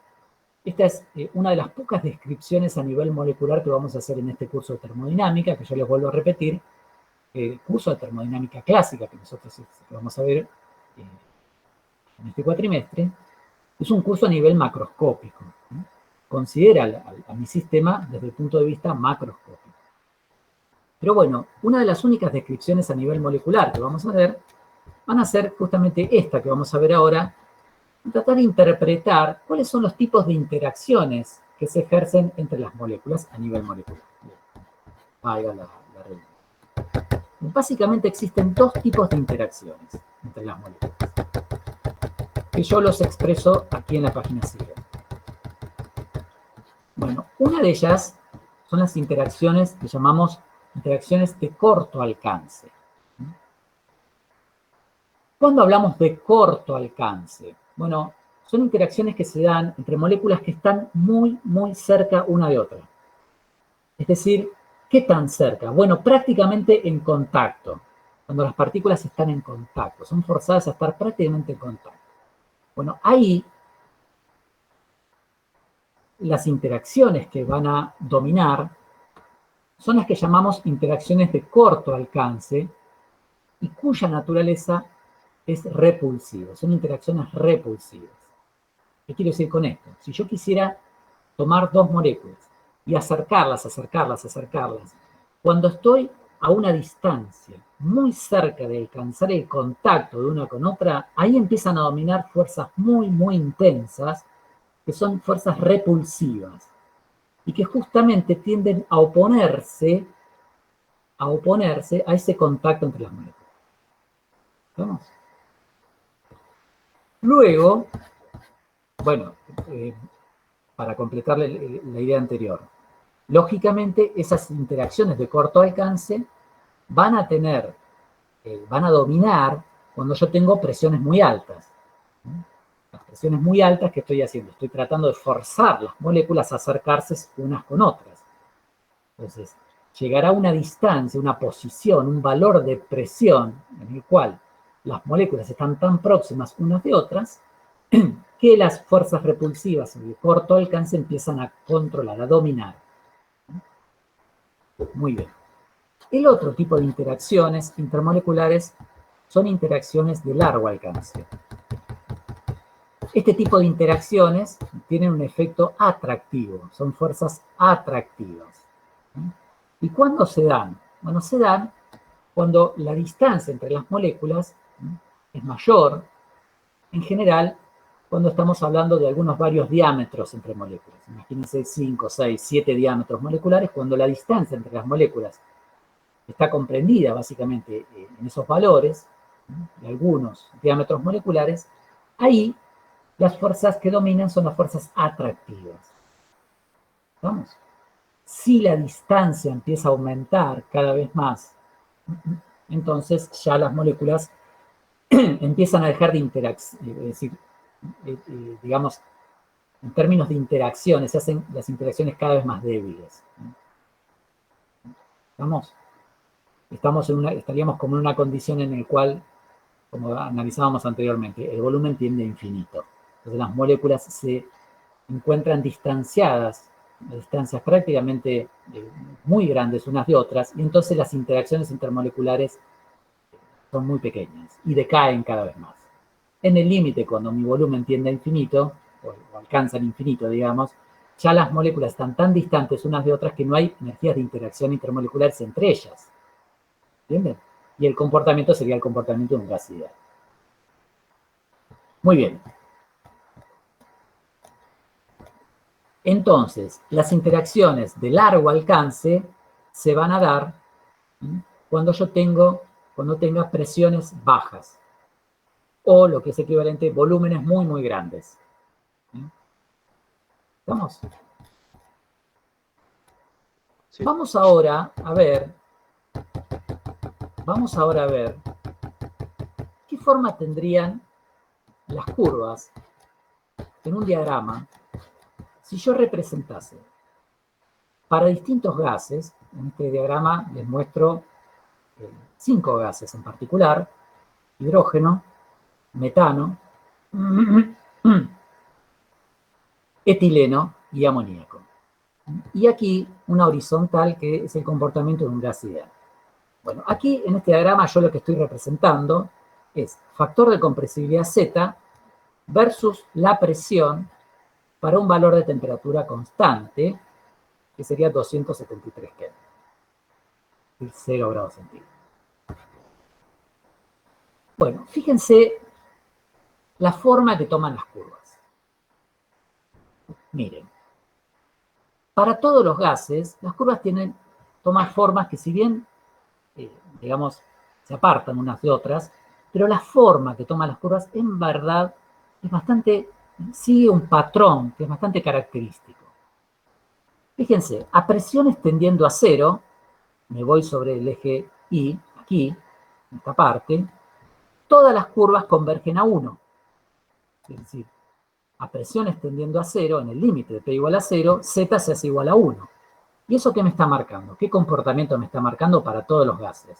A: Esta es una de las pocas descripciones a nivel molecular que vamos a hacer en este curso de termodinámica, que yo les vuelvo a repetir. El curso de termodinámica clásica, que nosotros vamos a ver en este cuatrimestre, es un curso a nivel macroscópico, ¿no? Considera a mi sistema desde el punto de vista macroscópico. Pero bueno, una de las únicas descripciones a nivel molecular que vamos a ver van a ser justamente esta que vamos a ver ahora, y tratar de interpretar cuáles son los tipos de interacciones que se ejercen entre las moléculas a nivel molecular. Valga la redundancia. Básicamente existen dos tipos de interacciones entre las moléculas, que yo los expreso aquí en la página siguiente. Bueno, una de ellas son las interacciones que llamamos interacciones de corto alcance. ¿Cuándo hablamos de corto alcance? Bueno, son interacciones que se dan entre moléculas que están muy, muy cerca una de otra. Es decir, ¿qué tan cerca? Bueno, prácticamente en contacto. Cuando las partículas están en contacto, son forzadas a estar prácticamente en contacto. Bueno, ahí las interacciones que van a dominar son las que llamamos interacciones de corto alcance y cuya naturaleza es repulsiva. Son interacciones repulsivas. ¿Qué quiero decir con esto? Si yo quisiera tomar dos moléculas y acercarlas, cuando estoy a una distancia muy cerca de alcanzar el contacto de una con otra, ahí empiezan a dominar fuerzas muy, muy intensas, que son fuerzas repulsivas, y que justamente tienden a oponerse a ese contacto entre las moléculas. ¿Vamos? Luego, bueno, para completar la idea anterior, lógicamente esas interacciones de corto alcance van a dominar cuando yo tengo presiones muy altas. Las presiones muy altas, ¿qué estoy haciendo? Estoy tratando de forzar las moléculas a acercarse unas con otras. Entonces, llegar a una distancia, una posición, un valor de presión en el cual las moléculas están tan próximas unas de otras que las fuerzas repulsivas de corto alcance empiezan a controlar, a dominar. Muy bien. El otro tipo de interacciones intermoleculares son interacciones de largo alcance. Este tipo de interacciones tienen un efecto atractivo, son fuerzas atractivas. ¿Y cuándo se dan? Bueno, se dan cuando la distancia entre las moléculas es mayor, en general, cuando estamos hablando de algunos varios diámetros entre moléculas. Imagínense 5, 6, 7 diámetros moleculares, cuando la distancia entre las moléculas está comprendida básicamente en esos valores, de algunos diámetros moleculares, ahí las fuerzas que dominan son las fuerzas atractivas. ¿Vamos? Si la distancia empieza a aumentar cada vez más, entonces ya las moléculas empiezan a dejar de interaccionar, es decir, digamos, en términos de interacciones, se hacen las interacciones cada vez más débiles. ¿Vamos? Estaríamos como en una condición en la cual, como analizábamos anteriormente, el volumen tiende a infinito. Entonces las moléculas se encuentran distanciadas, a distancias prácticamente muy grandes unas de otras, y entonces las interacciones intermoleculares son muy pequeñas y decaen cada vez más. En el límite, cuando mi volumen tiende a infinito, o alcanza el infinito, digamos, ya las moléculas están tan distantes unas de otras que no hay energías de interacción intermoleculares entre ellas. ¿Entienden? Y el comportamiento sería el comportamiento de un gas ideal. Muy bien. Entonces, las interacciones de largo alcance se van a dar cuando tenga presiones bajas, o lo que es equivalente, volúmenes muy, muy grandes. ¿Estamos?
F: Sí.
A: Vamos ahora a ver qué forma tendrían las curvas en un diagrama si yo representase para distintos gases. En este diagrama les muestro 5 gases en particular: hidrógeno, metano, etileno y amoníaco. Y aquí una horizontal que es el comportamiento de un gas ideal. Bueno, aquí en este diagrama yo lo que estoy representando es factor de compresibilidad Z versus la presión para un valor de temperatura constante, que sería 273 Kelvin, 0 grados centígrados. Bueno, fíjense la forma que toman las curvas. Miren, para todos los gases, las curvas toman formas que si bien, digamos, se apartan unas de otras, pero la forma que toman las curvas en verdad es bastante, sigue un patrón que es bastante característico. Fíjense, a presiones tendiendo a cero, me voy sobre el eje Y, aquí, en esta parte, todas las curvas convergen a 1. Es decir, a presiones tendiendo a cero, en el límite de P igual a 0, Z se hace igual a 1. ¿Y eso qué me está marcando? ¿Qué comportamiento me está marcando para todos los gases?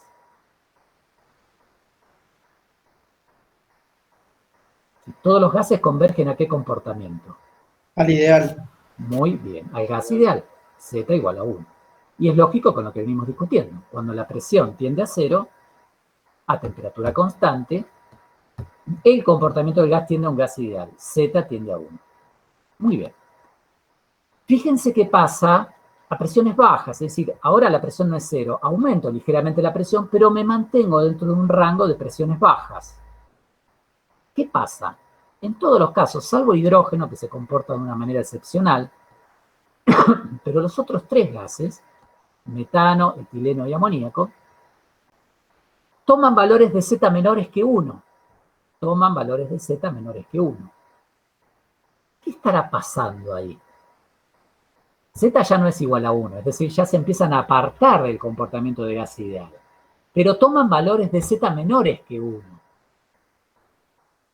A: Si todos los gases convergen, ¿a qué comportamiento?
C: Al ideal.
A: Muy bien, al gas ideal, Z igual a 1. Y es lógico con lo que venimos discutiendo. Cuando la presión tiende a 0, a temperatura constante, el comportamiento del gas tiende a un gas ideal. Z tiende a 1. Muy bien. Fíjense qué pasa a presiones bajas. Es decir, ahora la presión no es 0. Aumento ligeramente la presión, pero me mantengo dentro de un rango de presiones bajas. ¿Qué pasa? En todos los casos, salvo hidrógeno, que se comporta de una manera excepcional, pero los otros tres gases, metano, etileno y amoníaco, toman valores de Z menores que 1. Toman valores de Z menores que 1. ¿Qué estará pasando ahí? Z ya no es igual a 1, es decir, ya se empiezan a apartar del comportamiento de gas ideal, pero toman valores de Z menores que 1.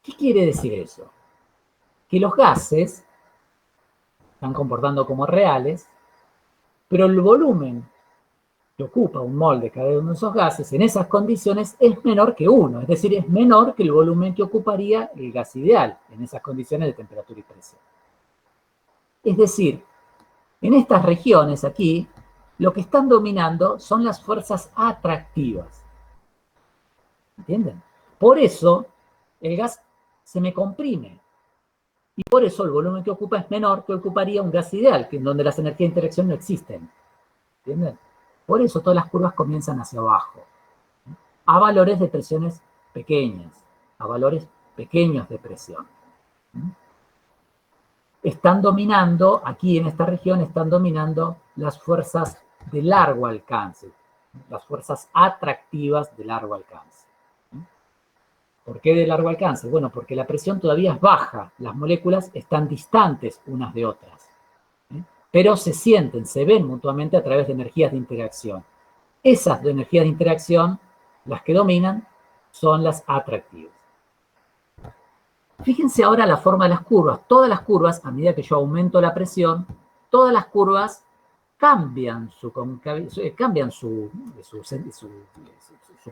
A: ¿Qué quiere decir eso? Que los gases están comportando como reales, pero el volumen que ocupa un mol de cada uno de esos gases en esas condiciones es menor que 1, es decir, es menor que el volumen que ocuparía el gas ideal en esas condiciones de temperatura y presión. Es decir, en estas regiones aquí, lo que están dominando son las fuerzas atractivas. ¿Entienden? Por eso el gas se me comprime. Y por eso el volumen que ocupa es menor que ocuparía un gas ideal, que en donde las energías de interacción no existen. ¿Entienden? Por eso todas las curvas comienzan hacia abajo, a valores de presiones pequeñas, a valores pequeños de presión. Están dominando, aquí en esta región, están dominando las fuerzas de largo alcance, las fuerzas atractivas de largo alcance. ¿Por qué de largo alcance? Bueno, porque la presión todavía es baja, las moléculas están distantes unas de otras, pero se sienten, se ven mutuamente a través de energías de interacción. Esas de energías de interacción, las que dominan, son las atractivas. Fíjense ahora la forma de las curvas. Todas las curvas, a medida que yo aumento la presión, todas las curvas cambian su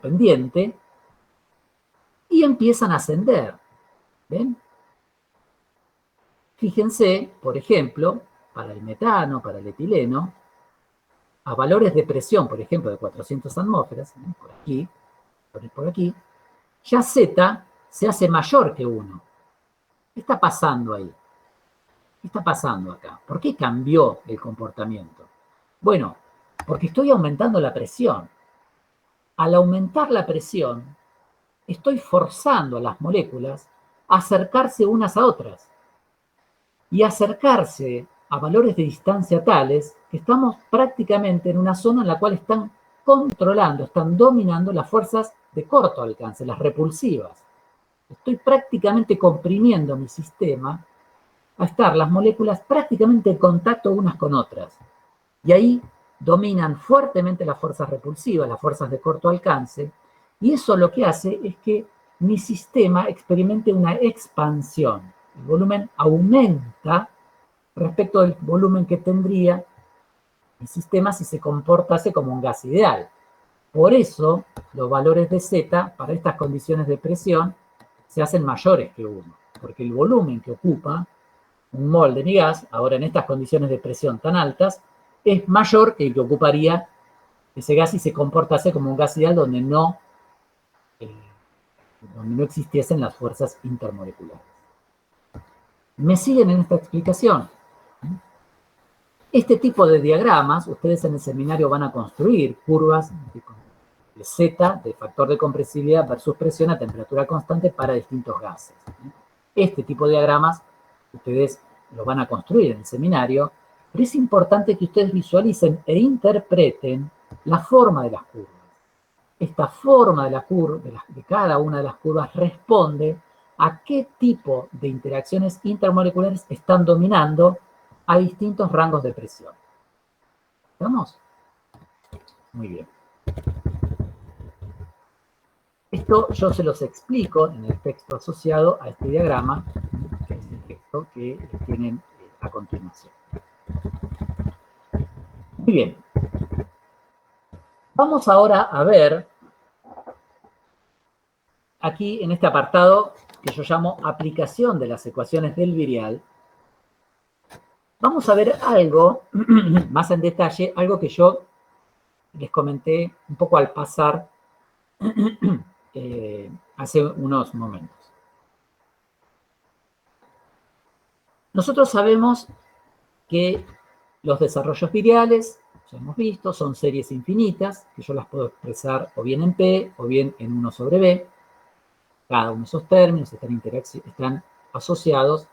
A: pendiente y empiezan a ascender. ¿Ven? Fíjense, por ejemplo, para el metano, para el etileno, a valores de presión, por ejemplo, de 400 atmósferas, por aquí, ya Z se hace mayor que 1. ¿Qué está pasando ahí? ¿Qué está pasando acá? ¿Por qué cambió el comportamiento? Bueno, porque estoy aumentando la presión. Al aumentar la presión, estoy forzando a las moléculas a acercarse unas a otras. Y acercarse a valores de distancia tales que estamos prácticamente en una zona en la cual están controlando, están dominando las fuerzas de corto alcance, las repulsivas. Estoy prácticamente comprimiendo mi sistema a estar las moléculas prácticamente en contacto unas con otras. Y ahí dominan fuertemente las fuerzas repulsivas, las fuerzas de corto alcance, y eso lo que hace es que mi sistema experimente una expansión. El volumen aumenta respecto del volumen que tendría el sistema si se comportase como un gas ideal. Por eso, los valores de Z, para estas condiciones de presión, se hacen mayores que 1, porque el volumen que ocupa un mol de mi gas, ahora en estas condiciones de presión tan altas, es mayor que el que ocuparía ese gas si se comportase como un gas ideal donde no existiesen las fuerzas intermoleculares. ¿Me siguen en esta explicación? Este tipo de diagramas, ustedes en el seminario van a construir curvas de Z, de factor de compresibilidad versus presión a temperatura constante para distintos gases. Este tipo de diagramas ustedes lo van a construir en el seminario, pero es importante que ustedes visualicen e interpreten la forma de las curvas. Esta forma de la curva, de cada una de las curvas, responde a qué tipo de interacciones intermoleculares están dominando a distintos rangos de presión. ¿Estamos? Muy bien. Esto yo se los explico en el texto asociado a este diagrama, que es el texto que tienen a continuación. Muy bien. Vamos ahora a ver, aquí en este apartado que yo llamo aplicación de las ecuaciones del virial, vamos a ver algo más en detalle, algo que yo les comenté un poco al pasar hace unos momentos. Nosotros sabemos que los desarrollos viriales, ya hemos visto, son series infinitas, que yo las puedo expresar o bien en P o bien en 1 sobre B. Cada uno de esos términos están asociados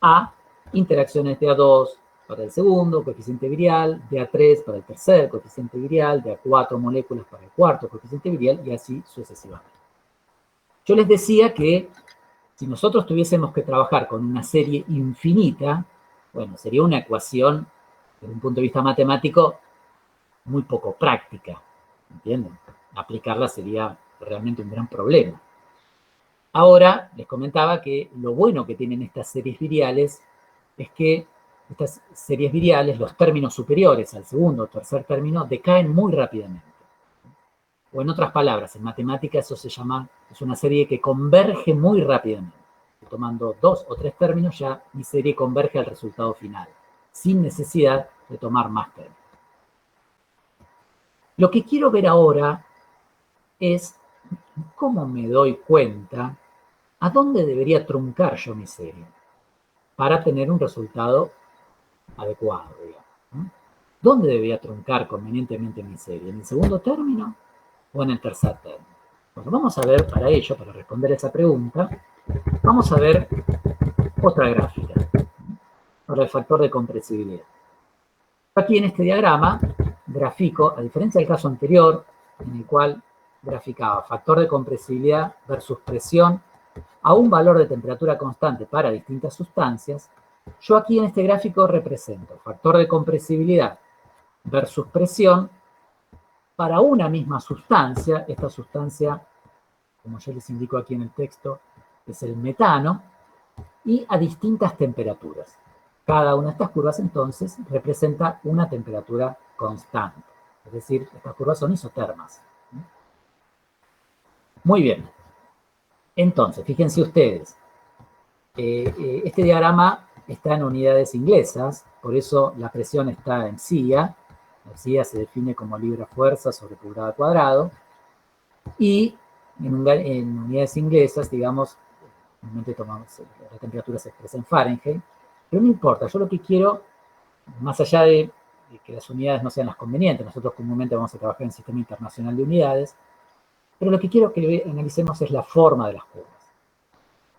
A: a interacciones de A2 para el segundo coeficiente virial, de A3 para el tercer coeficiente virial, de A4 moléculas para el cuarto coeficiente virial y así sucesivamente. Yo les decía que si nosotros tuviésemos que trabajar con una serie infinita, bueno, sería una ecuación desde un punto de vista matemático muy poco práctica, ¿entienden? Aplicarla sería realmente un gran problema. Ahora les comentaba que lo bueno que tienen estas series viriales es que estas series viriales, los términos superiores al segundo o tercer término, decaen muy rápidamente. O en otras palabras, en matemática eso se llama, es una serie que converge muy rápidamente. Tomando 2 o 3 términos ya mi serie converge al resultado final, sin necesidad de tomar más términos. Lo que quiero ver ahora es cómo me doy cuenta a dónde debería truncar yo mi serie para tener un resultado adecuado, digamos. ¿Dónde debería truncar convenientemente mi serie? ¿En el segundo término o en el tercer término? Bueno, vamos a ver para ello, para responder esa pregunta, vamos a ver otra gráfica para el factor de compresibilidad. Aquí en este diagrama grafico, a diferencia del caso anterior, en el cual graficaba factor de compresibilidad versus presión a un valor de temperatura constante para distintas sustancias, yo aquí en este gráfico represento factor de compresibilidad versus presión para una misma sustancia. Esta sustancia, como yo les indico aquí en el texto, es el metano, y a distintas temperaturas. Cada una de estas curvas, entonces, representa una temperatura constante. Es decir, estas curvas son isotermas. Muy bien. Entonces, fíjense ustedes, este diagrama está en unidades inglesas, por eso la presión está en CIA. La CIA se define como libra-fuerza sobre pulgada cuadrado. Y en unidades inglesas, digamos, normalmente tomamos, la temperatura se expresa en Fahrenheit, pero no importa, yo lo que quiero, más allá de que las unidades no sean las convenientes, nosotros comúnmente vamos a trabajar en el Sistema Internacional de Unidades, pero lo que quiero que analicemos es la forma de las curvas.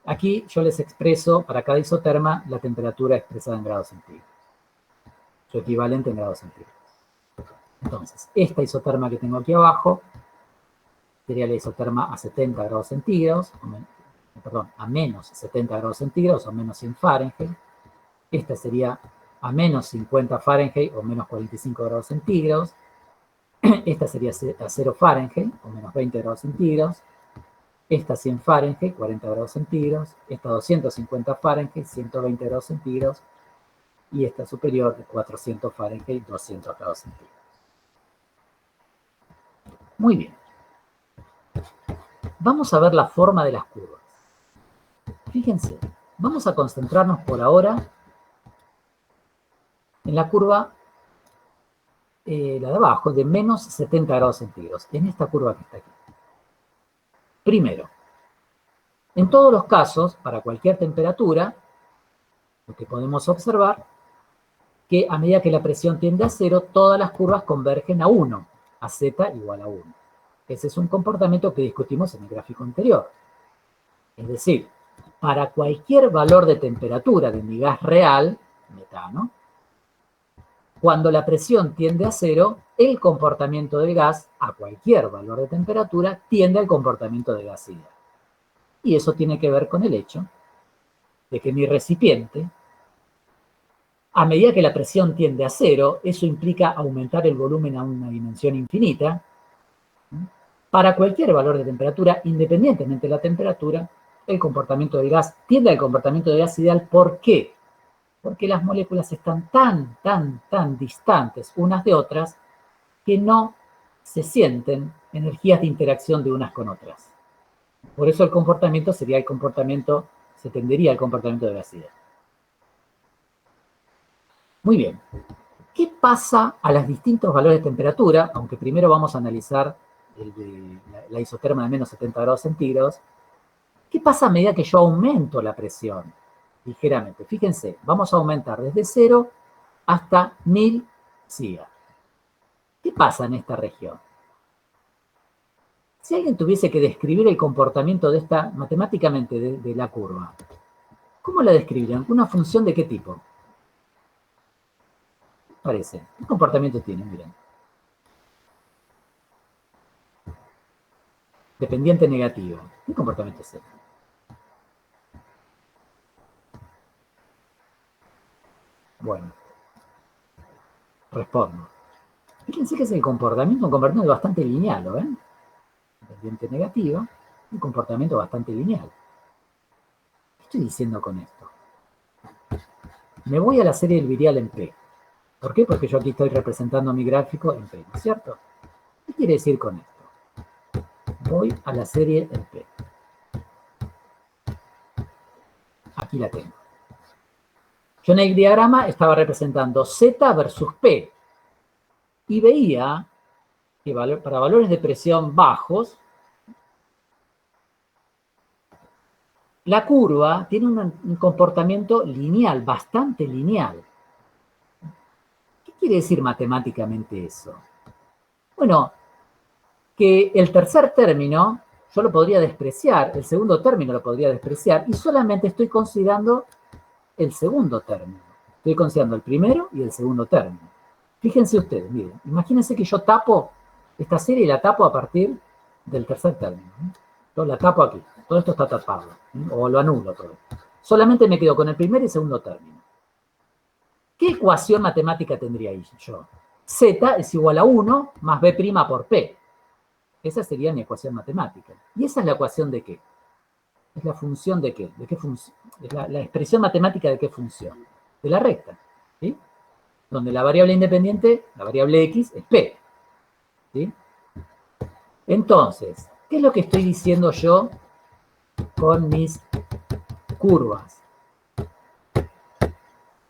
A: Aquí yo les expreso para cada isoterma la temperatura expresada en grados centígrados, su equivalente en grados centígrados. Entonces, esta isoterma que tengo aquí abajo sería la isoterma a 70 grados centígrados, perdón, a menos 70 grados centígrados o menos 100 Fahrenheit. Esta sería a menos 50 Fahrenheit o menos 45 grados centígrados. Esta sería a 0 Fahrenheit o menos 20 grados centígrados. Esta 100 Fahrenheit, 40 grados centígrados. Esta 250 Fahrenheit, 120 grados centígrados. Y esta superior de 400 Fahrenheit, 200 grados centígrados. Muy bien. Vamos a ver la forma de las curvas. Fíjense, vamos a concentrarnos por ahora en la curva, la de abajo, de menos 70 grados centígrados, en esta curva que está aquí. Primero, en todos los casos, para cualquier temperatura, lo que podemos observar, que a medida que la presión tiende a cero, todas las curvas convergen a 1, a z igual a 1. Ese es un comportamiento que discutimos en el gráfico anterior. Es decir, para cualquier valor de temperatura de mi gas real, metano, cuando la presión tiende a cero, el comportamiento del gas, a cualquier valor de temperatura, tiende al comportamiento del gas ideal. Y eso tiene que ver con el hecho de que mi recipiente, a medida que la presión tiende a cero, eso implica aumentar el volumen a una dimensión infinita. Para cualquier valor de temperatura, independientemente de la temperatura, el comportamiento del gas tiende al comportamiento del gas ideal. ¿Por qué? Porque las moléculas están tan distantes unas de otras que no se sienten energías de interacción de unas con otras. Por eso el comportamiento sería el comportamiento, se tendería al comportamiento del gas ideal. Muy bien. ¿Qué pasa a los distintos valores de temperatura? Aunque primero vamos a analizar el de la isoterma de menos 70 grados centígrados. ¿Qué pasa a medida que yo aumento la presión? Ligeramente. Fíjense, vamos a aumentar desde 0 hasta 1000 SIGA. ¿Qué pasa en esta región? Si alguien tuviese que describir el comportamiento de esta, matemáticamente, de la curva, ¿cómo la describirían? ¿Una función de qué tipo? Parece. ¿Qué comportamiento tiene? Miren. Dependiente negativo. ¿Qué comportamiento es este? Bueno. Respondo. Fíjense que es un comportamiento bastante lineal, ¿lo ven? Dependiente negativo, un comportamiento bastante lineal. ¿Qué estoy diciendo con esto? Me voy a la serie del virial en P. ¿Por qué? Porque yo aquí estoy representando mi gráfico en P, ¿no es cierto? ¿Qué quiere decir con esto? Voy a la serie en P. Aquí la tengo. Yo en el diagrama estaba representando Z versus P. Y veía que para valores de presión bajos, la curva tiene un comportamiento lineal, bastante lineal. ¿Qué quiere decir matemáticamente eso? Bueno, que el tercer término yo lo podría despreciar, el segundo término lo podría despreciar, y solamente estoy considerando el segundo término. Estoy considerando el primero y el segundo término. Fíjense ustedes, miren, imagínense que yo tapo esta serie y la tapo a partir del tercer término. Yo la tapo aquí, todo esto está tapado, o lo anulo todo. Solamente me quedo con el primer y segundo término. ¿Qué ecuación matemática tendría ahí yo? Z es igual a 1 más B' por P. Esa sería mi ecuación matemática. ¿Y esa es la ecuación de qué? ¿Es la función de qué? ¿De qué función? ¿Es la expresión matemática de qué función? De la recta, ¿sí? Donde la variable independiente, la variable X, es P, ¿sí? Entonces, ¿qué es lo que estoy diciendo yo con mis curvas?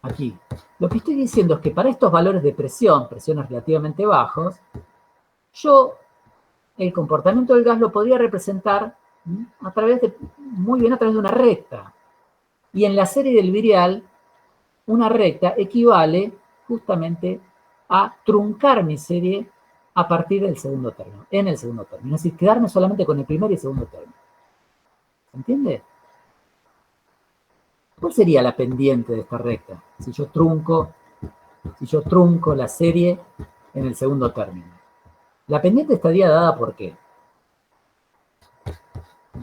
A: Aquí. Lo que estoy diciendo es que para estos valores de presión, presiones relativamente bajos, yo el comportamiento del gas lo podría representar muy bien a través de una recta. Y en la serie del virial, una recta equivale justamente a truncar mi serie a partir del segundo término, en el segundo término. Es decir, quedarme solamente con el primer y el segundo término. ¿Se entiende? ¿Cuál sería la pendiente de esta recta? Si yo trunco la serie en el segundo término. La pendiente estaría dada por qué.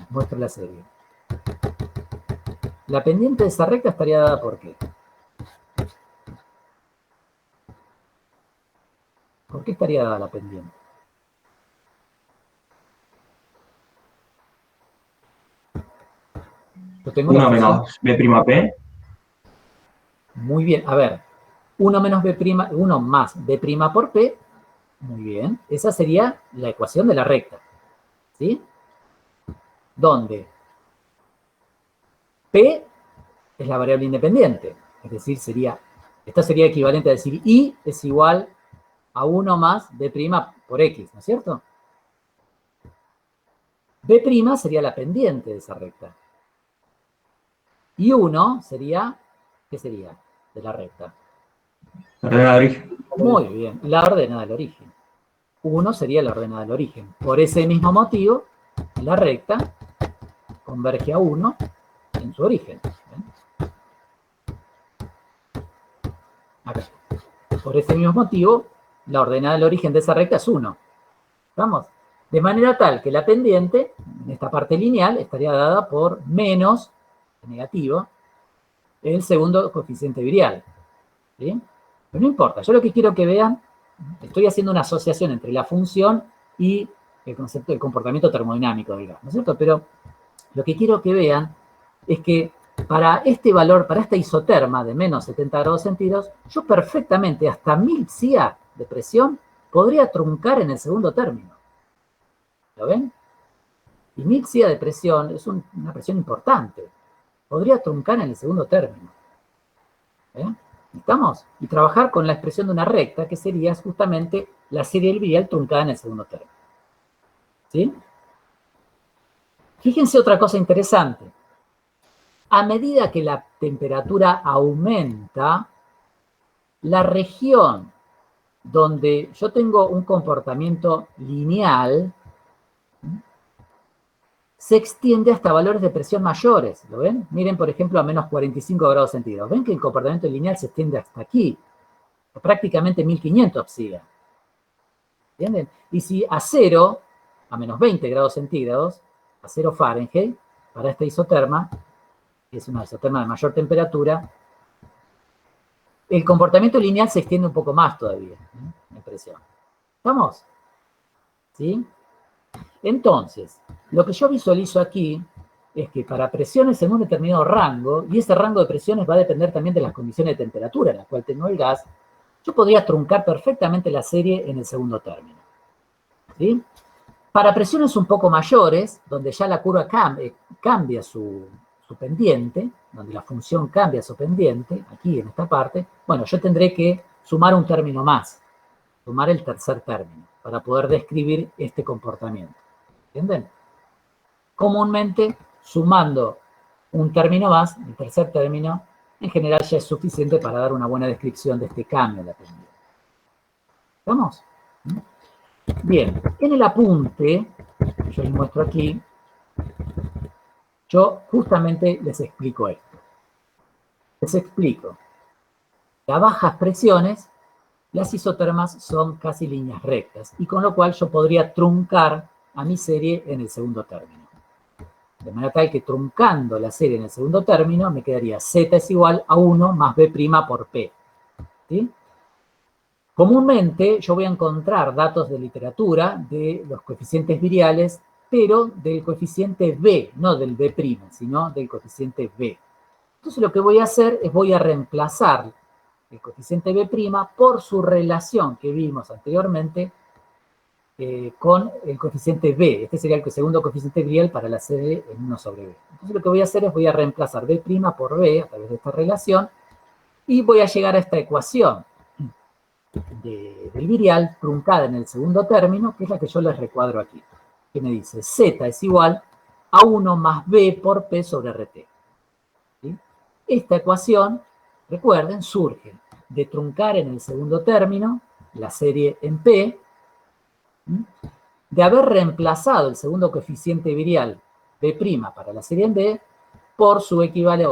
A: Muestro la serie. La pendiente de esa recta estaría dada por qué. ¿Por qué estaría dada la pendiente? Yo tengo
D: 1 menos B'P.
A: Muy bien, a ver. 1 menos B', 1 más B' por P. Muy bien. Esa sería la ecuación de la recta. ¿Sí? Donde P es la variable independiente. Es decir, sería Esto sería equivalente a decir I es igual a 1 más B' por X, ¿no es cierto? B' sería la pendiente de esa recta. Y 1 sería, ¿qué sería? De la recta.
D: La ordenada de origen.
A: Muy bien, la ordenada del origen. 1 sería la ordenada del origen. Por ese mismo motivo, la recta converge a 1 en su origen. ¿Ven? Acá. Por ese mismo motivo, la ordenada del origen de esa recta es 1. ¿Vamos? De manera tal que la pendiente, en esta parte lineal, estaría dada por menos, negativo, el segundo coeficiente virial. ¿Sí? Pero no importa, yo lo que quiero que vean, estoy haciendo una asociación entre la función y el concepto del comportamiento termodinámico, digamos, ¿no es cierto? Pero lo que quiero que vean es que para este valor, para esta isoterma de menos 70 grados centígrados, yo perfectamente hasta 1000 psia de presión podría truncar en el segundo término. ¿Lo ven? Y 1000 psia de presión es una presión importante. Podría truncar en el segundo término. ¿Estamos? Y trabajar con la expresión de una recta, que sería justamente la serie del virial truncada en el segundo término. ¿Sí? Fíjense otra cosa interesante. A medida que la temperatura aumenta, la región donde yo tengo un comportamiento lineal se extiende hasta valores de presión mayores. ¿Lo ven? Miren, por ejemplo, a menos 45 grados centígrados. ¿Ven que el comportamiento lineal se extiende hasta aquí? Prácticamente 1500 psia. ¿Entienden? Y si a 0, a menos 20 grados centígrados, a 0 Fahrenheit, para esta isoterma, que es una isoterma de mayor temperatura, el comportamiento lineal se extiende un poco más todavía, en presión. ¿Estamos? ¿Sí? Entonces, lo que yo visualizo aquí es que para presiones en un determinado rango, y ese rango de presiones va a depender también de las condiciones de temperatura en las cuales tengo el gas, yo podría truncar perfectamente la serie en el segundo término. ¿Sí? Para presiones un poco mayores, donde ya la curva cambia su pendiente, donde la función cambia su pendiente, aquí en esta parte, bueno, yo tendré que sumar un término más, sumar el tercer término, para poder describir este comportamiento. ¿Entienden? Comúnmente, sumando un término más, el tercer término, en general ya es suficiente para dar una buena descripción de este cambio de la pendiente. ¿Estamos? Bien, en el apunte, yo les muestro aquí, yo justamente les explico esto. Les explico que a bajas presiones, las isotermas son casi líneas rectas, y con lo cual yo podría truncar a mi serie en el segundo término. De manera tal que truncando la serie en el segundo término, me quedaría Z es igual a 1 más B' por P. ¿Sí? Comúnmente yo voy a encontrar datos de literatura de los coeficientes viriales, pero del coeficiente B, no del B', sino del coeficiente B. Entonces lo que voy a hacer es voy a reemplazar el coeficiente B' por su relación que vimos anteriormente con el coeficiente B. Este sería el segundo coeficiente virial para la serie en 1 sobre B. Entonces lo que voy a hacer es voy a reemplazar B' por B a través de esta relación y voy a llegar a esta ecuación del virial truncada en el segundo término, que es la que yo les recuadro aquí, que me dice Z es igual a 1 más B por P sobre RT. ¿Sí? Esta ecuación, recuerden, surge de truncar en el segundo término la serie en P, de haber reemplazado el segundo coeficiente virial B' para la serie en B por su equivalencia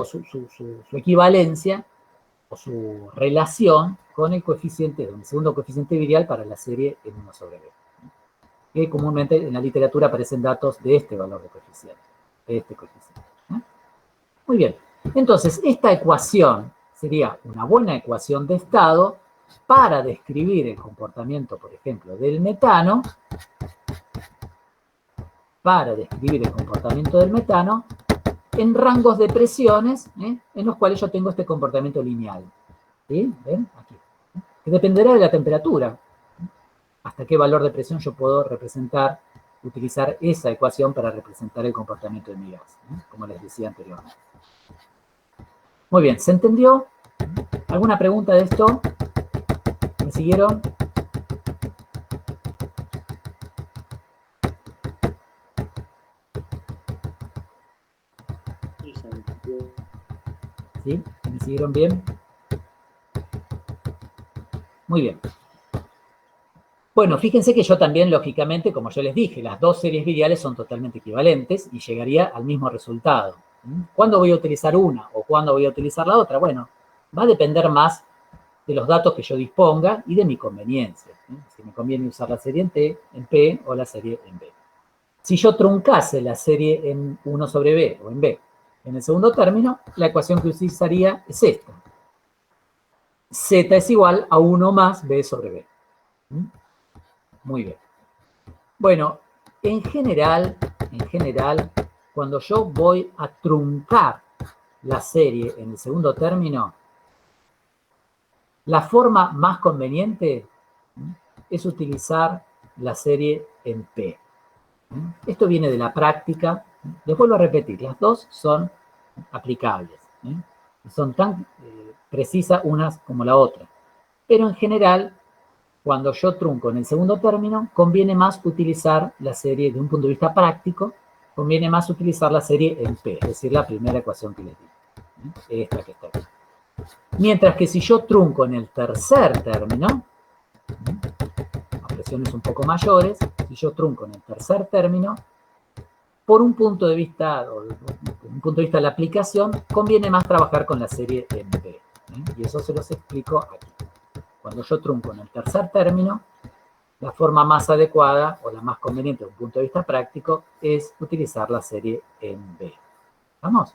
A: o su relación con el coeficiente, el segundo coeficiente virial para la serie en 1 sobre B. Que comúnmente en la literatura aparecen datos de este valor de coeficiente, de este coeficiente. Muy bien, entonces esta ecuación sería una buena ecuación de estado para describir el comportamiento, por ejemplo, del metano, en rangos de presiones en los cuales yo tengo este comportamiento lineal. ¿Sí? ¿Ven? Aquí. Que dependerá de la temperatura. Hasta qué valor de presión yo puedo utilizar esa ecuación para representar el comportamiento de mi gas, como les decía anteriormente. Muy bien, ¿se entendió? ¿Alguna pregunta de esto? ¿Me siguieron? ¿Sí? ¿Me siguieron bien? Muy bien. Bueno, fíjense que yo también, lógicamente, como yo les dije, las dos series viriales son totalmente equivalentes y llegaría al mismo resultado. ¿Cuándo voy a utilizar una o cuándo voy a utilizar la otra? Bueno, va a depender más de los datos que yo disponga y de mi conveniencia. Si me conviene usar la serie en T, en P o la serie en B. Si yo truncase la serie en 1 sobre B o en B en el segundo término, la ecuación que utilizaría es esta. Z es igual a 1 más B sobre B. Muy bien. Bueno, en general, cuando yo voy a truncar la serie en el segundo término, la forma más conveniente es utilizar la serie en P. Esto viene de la práctica. Les vuelvo a repetir, las dos son aplicables. Son tan precisas unas como la otra. Pero en general, cuando yo trunco en el segundo término, conviene más utilizar la serie, de un punto de vista práctico, conviene más utilizar la serie en P, es decir, la primera ecuación que les di. Esta que está aquí. Mientras que si yo trunco en el tercer término, a presiones un poco mayores, si yo trunco en el tercer término, por un punto de vista, de la aplicación, conviene más trabajar con la serie en P. Y eso se los explico aquí. Cuando yo trunco en el tercer término, la forma más adecuada o la más conveniente desde un punto de vista práctico es utilizar la serie en B. ¿Vamos?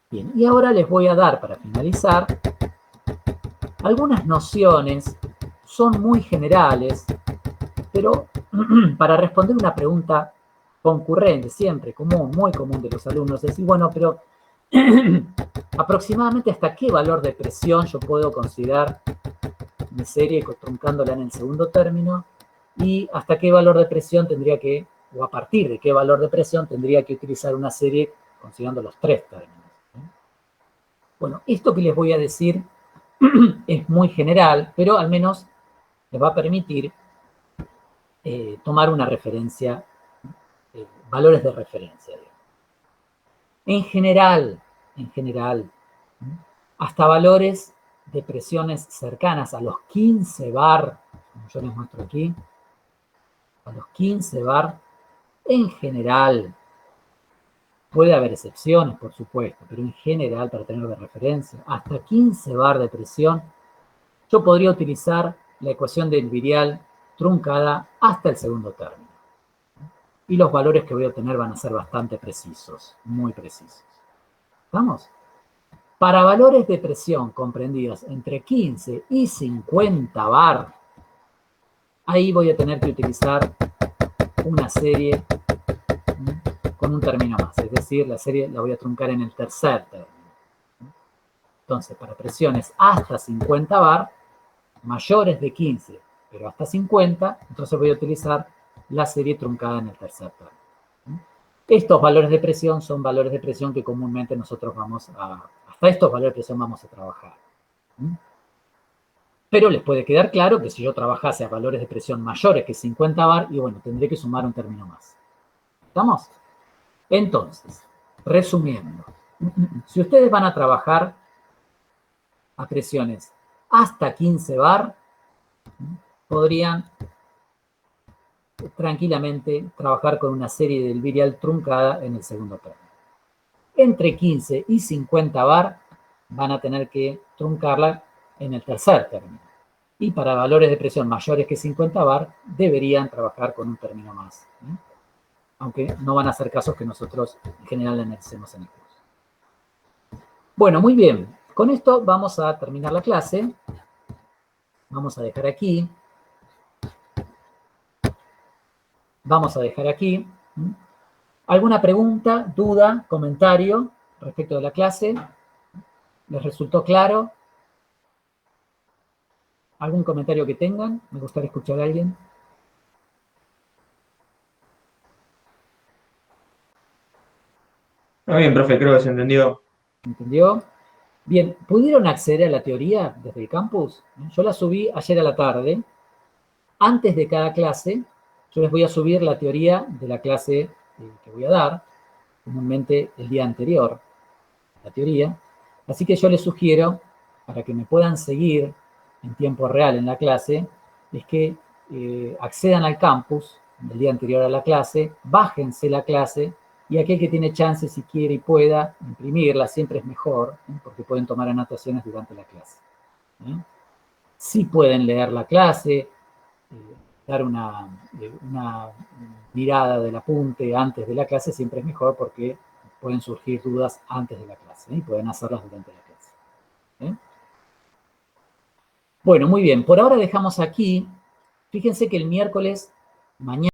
A: Bien, y ahora les voy a dar, para finalizar, algunas nociones. Son muy generales, pero para responder una pregunta concurrente, siempre común, muy común de los alumnos, es decir, bueno, pero aproximadamente hasta qué valor de presión yo puedo considerar mi serie truncándola en el segundo término y hasta qué valor de presión tendría que, o a partir de qué valor de presión tendría que utilizar una serie considerando los tres términos. Bueno, esto que les voy a decir es muy general, pero al menos les va a permitir tomar una referencia, valores de referencia. En general, hasta valores de presiones cercanas a los 15 bar, como yo les muestro aquí, a los 15 bar, en general, puede haber excepciones, por supuesto, pero en general, para tener de referencia, hasta 15 bar de presión, yo podría utilizar la ecuación del virial truncada hasta el segundo término. Y los valores que voy a obtener van a ser bastante precisos, muy precisos. ¿Estamos? Para valores de presión comprendidos entre 15 y 50 bar, ahí voy a tener que utilizar una serie con un término más, es decir, la serie la voy a truncar en el tercer término. Entonces, para presiones hasta 50 bar, mayores de 15, pero hasta 50, entonces voy a utilizar la serie truncada en el tercer término. Estos valores de presión son valores de presión que comúnmente nosotros hasta estos valores de presión vamos a trabajar. Pero les puede quedar claro que si yo trabajase a valores de presión mayores que 50 bar, y bueno, tendré que sumar un término más. ¿Estamos? Entonces, resumiendo, si ustedes van a trabajar a presiones hasta 15 bar, podrían tranquilamente trabajar con una serie del virial truncada en el segundo término. Entre 15 y 50 bar van a tener que truncarla en el tercer término. Y para valores de presión mayores que 50 bar, deberían trabajar con un término más. Aunque no van a ser casos que nosotros en general analicemos en el curso. Bueno, muy bien. Con esto vamos a terminar la clase. Vamos a dejar aquí. ¿Alguna pregunta, duda, comentario respecto de la clase? ¿Les resultó claro? ¿Algún comentario que tengan? Me gustaría escuchar a alguien.
D: Muy bien, profe, creo que se entendió.
A: ¿Entendió? Bien, ¿pudieron acceder a la teoría desde el campus? Yo la subí ayer a la tarde. Antes de cada clase, yo les voy a subir la teoría de la clase que voy a dar, comúnmente el día anterior, la teoría. Así que yo les sugiero, para que me puedan seguir en tiempo real en la clase, es que accedan al campus el día anterior a la clase, bájense la clase, y aquel que tiene chance, si quiere y pueda, imprimirla, siempre es mejor, porque pueden tomar anotaciones durante la clase. Sí pueden leer la clase, dar una mirada del apunte antes de la clase, siempre es mejor porque pueden surgir dudas antes de la clase, y pueden hacerlas durante la clase. Bueno, muy bien, por ahora dejamos aquí. Fíjense que el miércoles, mañana,